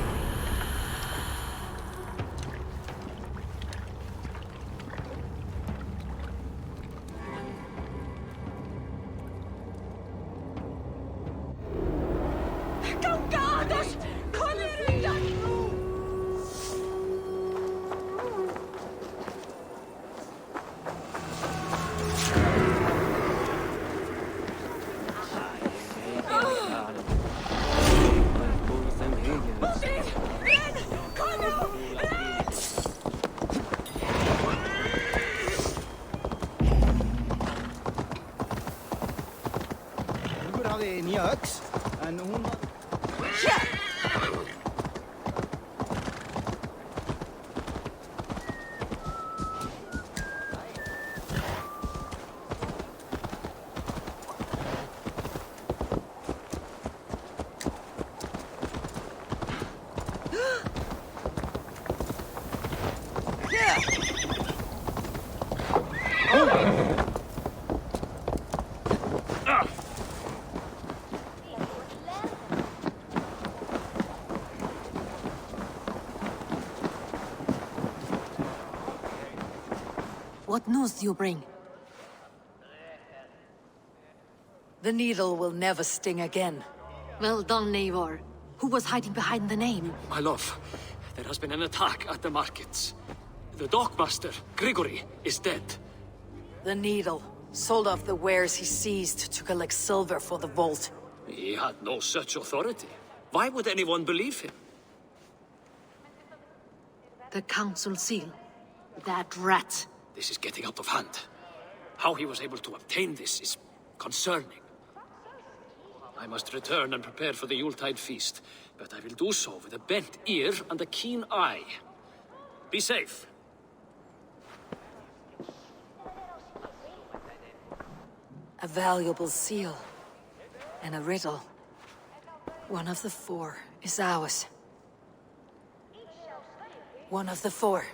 What news do you bring? The needle will never sting again. Well done, Eivor. Who was hiding behind the name? My love, there has been an attack at the markets. The dockmaster, Grigory, is dead. The needle sold off the wares he seized to collect silver for the vault. He had no such authority. Why would anyone believe him? The council seal. That rat. This is getting out of hand. How he was able to obtain this is concerning. I must return and prepare for the Yuletide feast, but I will do so with a bent ear and a keen eye. Be safe. A valuable seal. And a riddle. One of the four is ours. One of the four.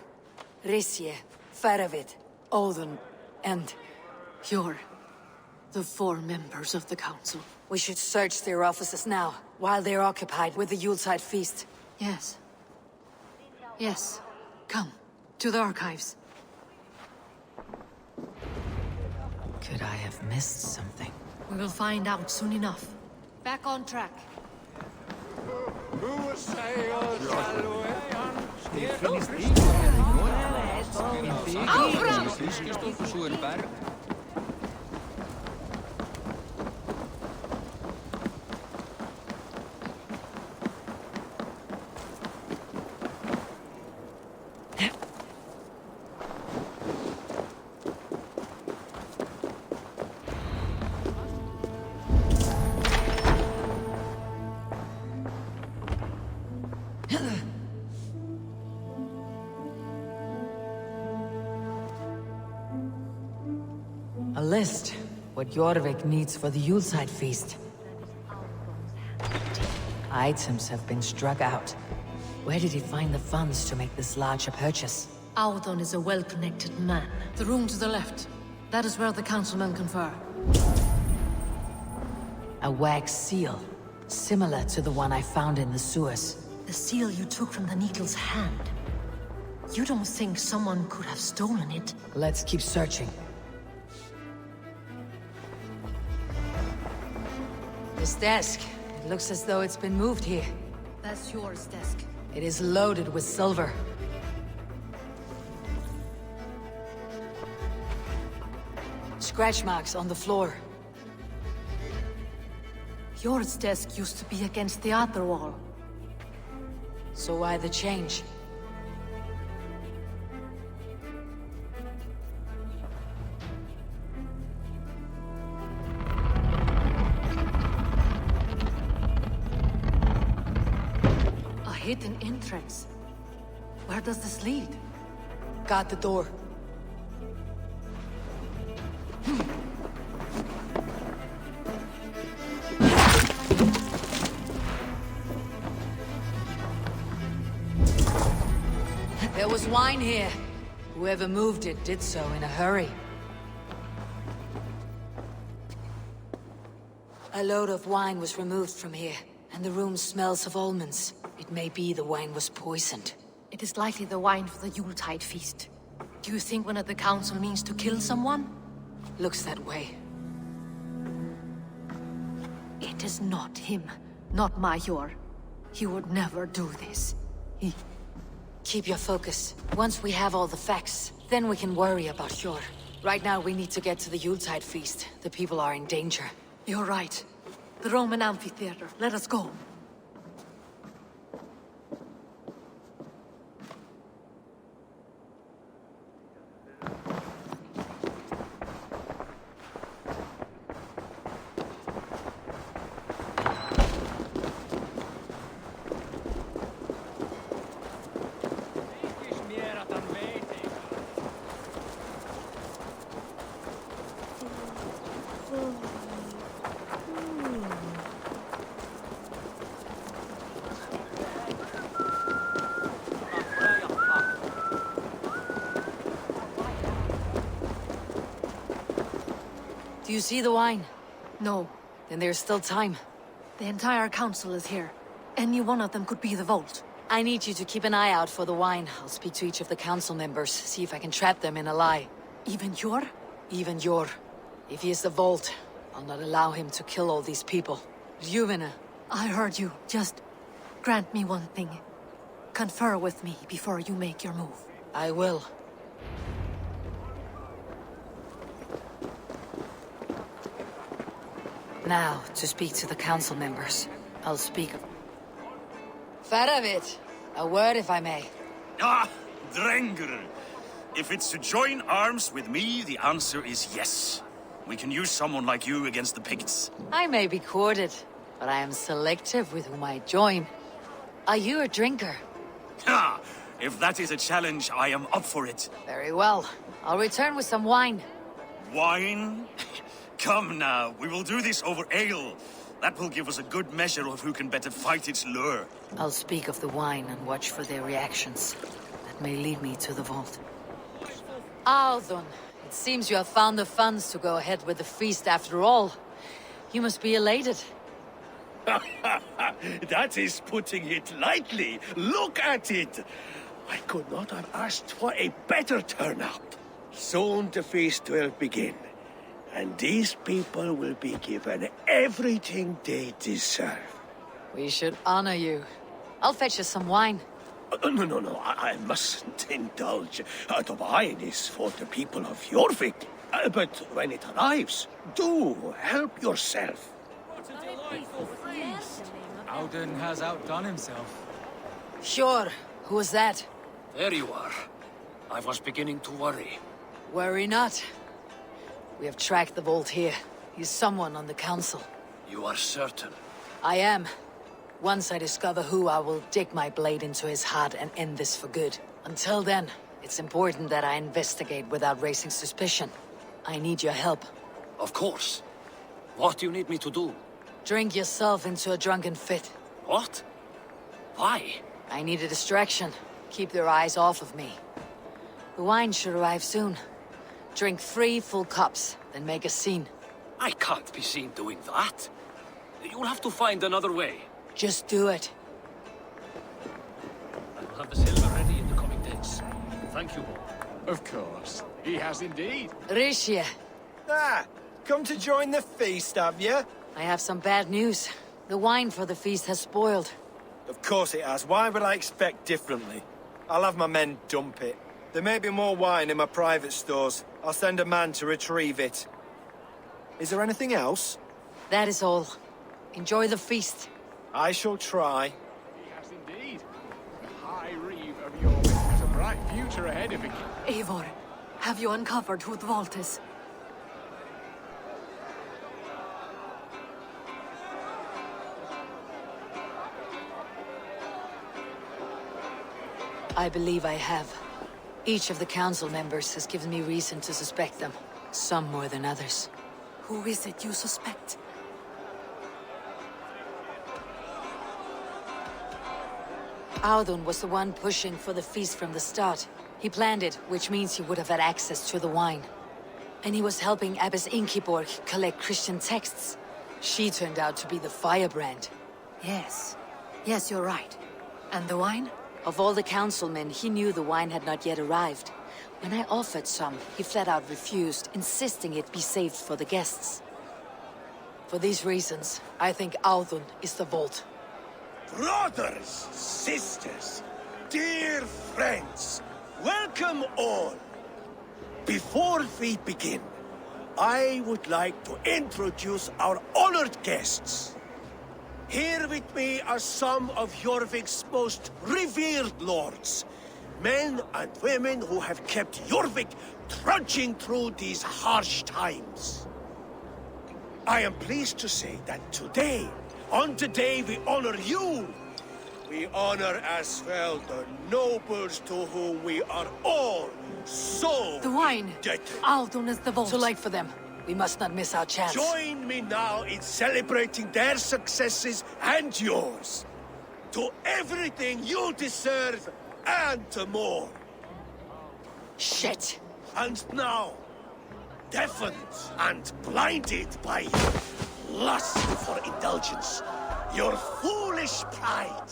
Risje, Faravid, Odin, and... You're the four members of the council. We should search their offices now, while they're occupied with the Yuletide feast. Yes. Yes. Come, to the archives. Could I have missed something? We will find out soon enough. Back on track. A list what Jorvik needs for the Yuletide feast. Items have been struck out. Where did he find the funds to make this larger purchase? Audun is a well-connected man. The room to the left. That is where the councilmen confer. A wax seal, similar to the one I found in the sewers. The seal you took from the Needle's hand. You don't think someone could have stolen it? Let's keep searching. This desk, it looks as though it's been moved here. That's yours, desk. It is loaded with silver. Scratch marks on the floor. Yours desk used to be against the other wall. So why the change? A hidden entrance. Where does this lead? Got the door. There was wine here. Whoever moved it did so in a hurry. A load of wine was removed from here, and the room smells of almonds. It may be the wine was poisoned. It is likely the wine for the Yuletide feast. Do you think one of the council means to kill someone? Looks that way. It is not him, not Major. He would never do this. Keep your focus. Once we have all the facts, then we can worry about Hjor. Right now we need to get to the Yuletide feast. The people are in danger. You're right. The Roman amphitheater. Let us go. Do you see the wine? No. Then there's still time. The entire council is here. Any one of them could be the vault. I need you to keep an eye out for the wine. I'll speak to each of the council members, see if I can trap them in a lie. Even Hjor? Even Hjor. If he is the vault, I'll not allow him to kill all these people. Juvena. I heard you. Just grant me one thing. Confer with me before you make your move. I will. Now, to speak to the council members. I'll speak of... Faravit! A word, if I may. Ah, Drengr! If it's to join arms with me, the answer is yes. We can use someone like you against the Picts. I may be courted, but I am selective with whom I join. Are you a drinker? Ha! If that is a challenge, I am up for it. Very well. I'll return with some wine. Wine? Come now, we will do this over ale. That will give us a good measure of who can better fight its lure. I'll speak of the wine and watch for their reactions. That may lead me to the vault. Audun, it seems you have found the funds to go ahead with the feast after all. You must be elated. That is putting it lightly. Look at it! I could not have asked for a better turnout. Soon the feast will begin. And these people will be given everything they deserve. We should honor you. I'll fetch us some wine. No, I mustn't indulge. The wine is for the people of Jorvik. But when it arrives, do help yourself. What a delightful feast! Audun has outdone himself. Sure. Who was that? There you are. I was beginning to worry. Worry not. We have tracked the vault here. He's someone on the council. You are certain? I am. Once I discover who, I will dig my blade into his heart and end this for good. Until then, it's important that I investigate without raising suspicion. I need your help. Of course. What do you need me to do? Drink yourself into a drunken fit. What? Why? I need a distraction. Keep their eyes off of me. The wine should arrive soon. Drink 3 full cups, then make a scene. I can't be seen doing that. You'll have to find another way. Just do it. I will have the silver ready in the coming days. Thank you, Bob. Of course. He has indeed. Risha. Ah, come to join the feast, have you? I have some bad news. The wine for the feast has spoiled. Of course it has. Why would I expect differently? I'll have my men dump it. There may be more wine in my private stores. I'll send a man to retrieve it. Is there anything else? That is all. Enjoy the feast. I shall try. He has indeed. The High Reeve of York has a bright future ahead of him. Eivor, have you uncovered who the vault is? I believe I have. Each of the council members has given me reason to suspect them. Some more than others. Who is it you suspect? Audun was the one pushing for the feast from the start. He planned it, which means he would have had access to the wine. And he was helping Abbess Ingeborg collect Christian texts. She turned out to be the Firebrand. Yes. Yes, you're right. And the wine? Of all the councilmen, he knew the wine had not yet arrived. When I offered some, he flat out refused, insisting it be saved for the guests. For these reasons, I think Audun is the vault. Brothers, sisters, dear friends, welcome all. Before we begin, I would like to introduce our honored guests. Here with me are some of Jorvik's most revered lords. Men and women who have kept Jorvik trudging through these harsh times. I am pleased to say that today, on the day we honor you, we honor as well the nobles to whom we are all so The wine! indebted. Audun is the vault. Too late for them. We must not miss our chance. Join me now in celebrating their successes and yours. To everything you deserve and more. Shit! And now, deafened and blinded by lust for indulgence, your foolish pride,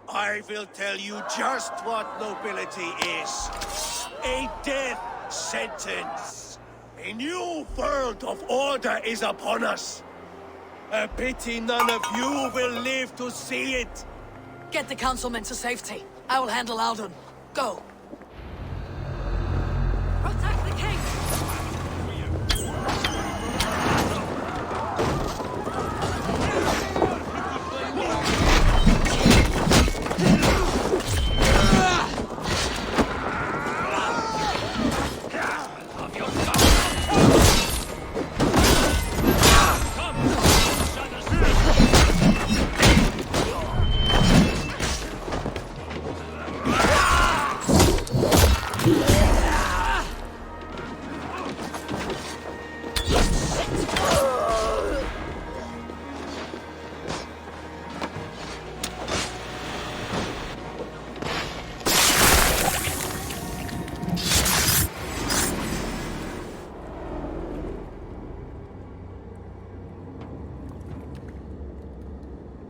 I will tell you just what nobility is. A death sentence. A new world of order is upon us. A pity none of you will live to see it. Get the councilmen to safety. I will handle Audun. Go! Protect the king!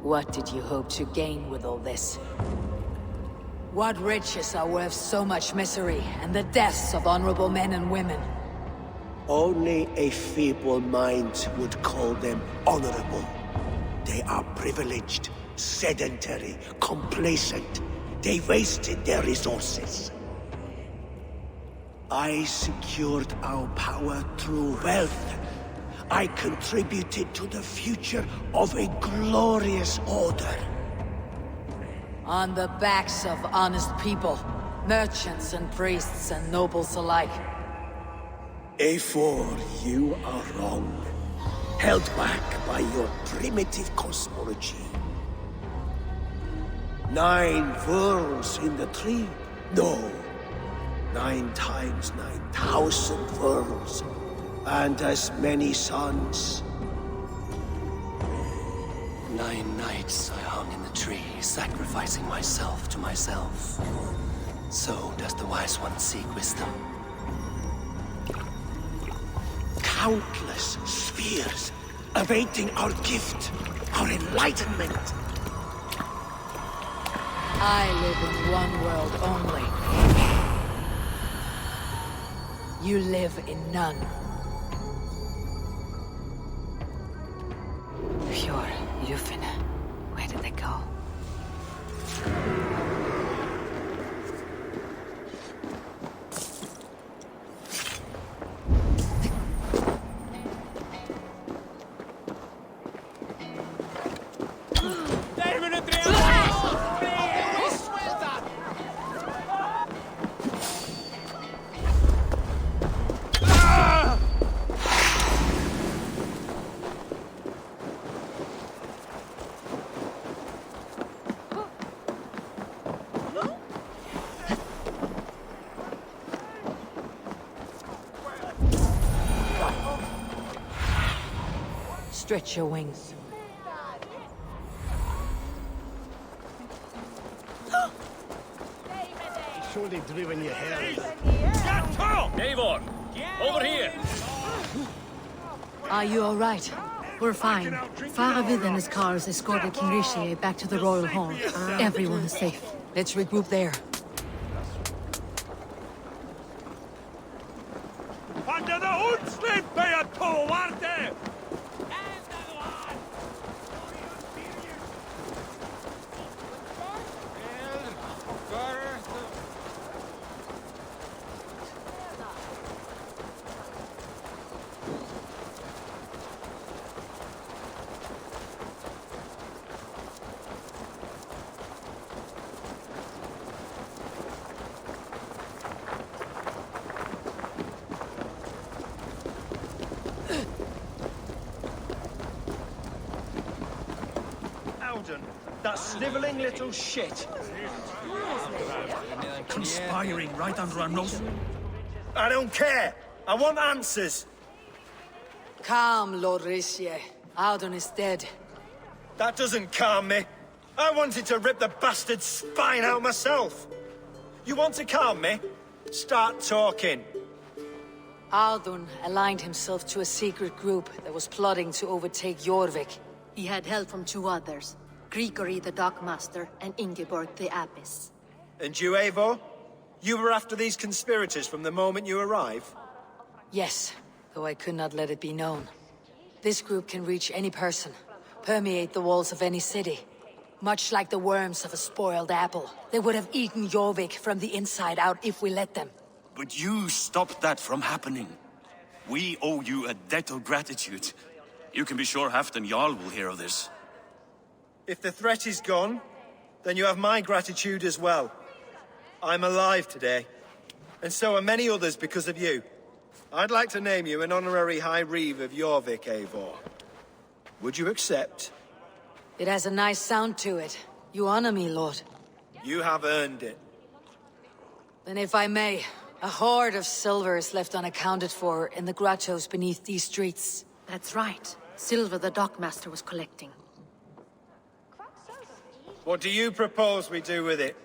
What did you hope to gain with all this? What riches are worth so much misery and the deaths of honorable men and women? Only a feeble mind would call them honorable. They are privileged, sedentary, complacent. They wasted their resources. I secured our power through wealth. I contributed to the future of a glorious order. On the backs of honest people, merchants and priests and nobles alike. Eivor, you are wrong. Held back by your primitive cosmology. 9 worlds in the tree? No. 9 times 9,000 worlds. and as many sons. 9 nights I hung in the tree, sacrificing myself to myself. So does the wise one seek wisdom. Countless spheres awaiting our gift, our enlightenment. I live in one world only. You live in none. Pure Yufin. Where did they go? Stretch your wings. Surely driven your hair. Eivor! Over here! Are you all right? We're fine. Firebrand and his cars escorted King Rishi back to the Royal Hall. Everyone is safe. Let's regroup there. That sniveling little shit. Conspiring right under our nose. I don't care. I want answers. Calm, Lord Rishi. Audun is dead. That doesn't calm me. I wanted to rip the bastard's spine out myself. You want to calm me? Start talking. Audun aligned himself to a secret group that was plotting to overtake Jorvik. He had help from 2 others. Grigory the Dockmaster and Ingeborg the Abbess. And you, Eivor? You were after these conspirators from the moment you arrived? Yes, though I could not let it be known. This group can reach any person, permeate the walls of any city. Much like the worms of a spoiled apple. They would have eaten Jorvik from the inside out if we let them. But you stopped that from happening. We owe you a debt of gratitude. You can be sure Halfdan Jarl will hear of this. If the threat is gone, then you have my gratitude as well. I'm alive today, and so are many others because of you. I'd like to name you an honorary High Reeve of Jorvik, Eivor. Would you accept? It has a nice sound to it. You honor me, Lord. You have earned it. Then if I may, a hoard of silver is left unaccounted for in the grottos beneath these streets. That's right. Silver the Dockmaster was collecting. What do you propose we do with it?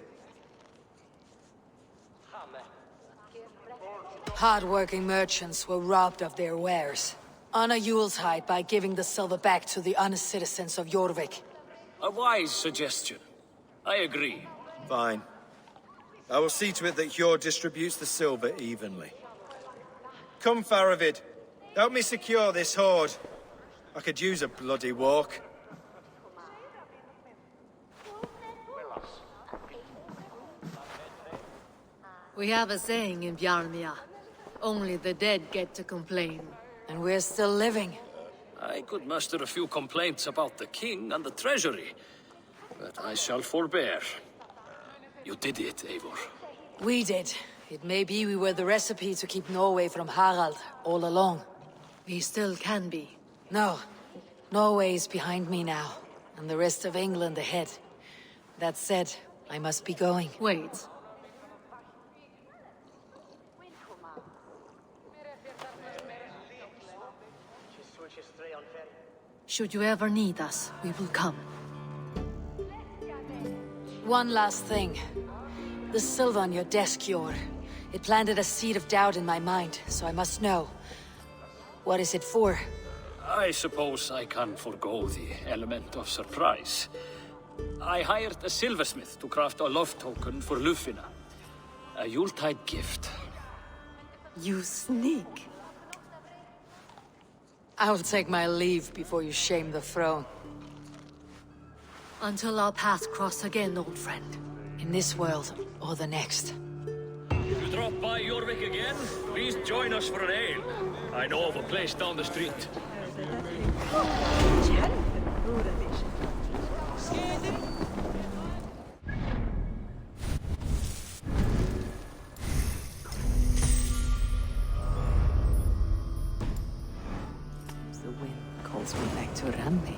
Hard-working merchants were robbed of their wares. Honor Yuletide by giving the silver back to the honest citizens of Jorvik. A wise suggestion. I agree. Fine. I will see to it that Hjord distributes the silver evenly. Come, Faravid. Help me secure this hoard. I could use a bloody walk. We have a saying in Bjarnia. Only the dead get to complain. And we're still living. I could muster a few complaints about the king and the treasury, but I shall forbear. You did it, Eivor. We did. It may be we were the recipe to keep Norway from Harald all along. We still can be. No. Norway is behind me now, and the rest of England ahead. That said, I must be going. Wait. Should you ever need us, we will come. One last thing. The silver on your desk, Yor. It planted a seed of doubt in my mind, so I must know. What is it for? I suppose I can forgo the element of surprise. I hired a silversmith to craft a love token for Lufina. A Yuletide gift. You sneak. I'll take my leave before you shame the throne. Until our paths cross again, old friend. In this world, or the next. If you drop by Jorvik again, please join us for an ale. I know of a place down the street. The wind calls me back to Randy.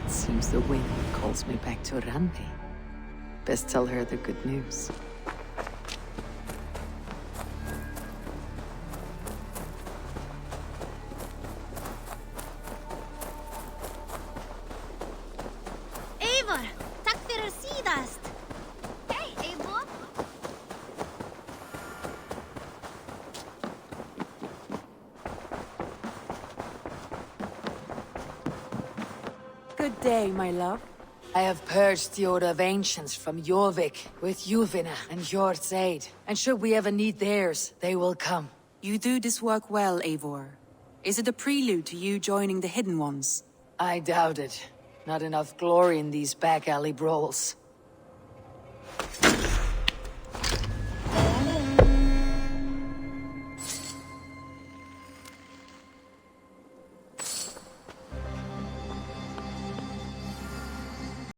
Seems the wind calls me back to Randy. Best tell her the good news. Eivor, tack för sidast. Hej, Eivor. Good day, my love. I have purged the Order of Ancients from Jorvik with Yuvina and Hjort's aid. And should we ever need theirs, they will come. You do this work well, Eivor. Is it a prelude to you joining the Hidden Ones? I doubt it. Not enough glory in these back alley brawls.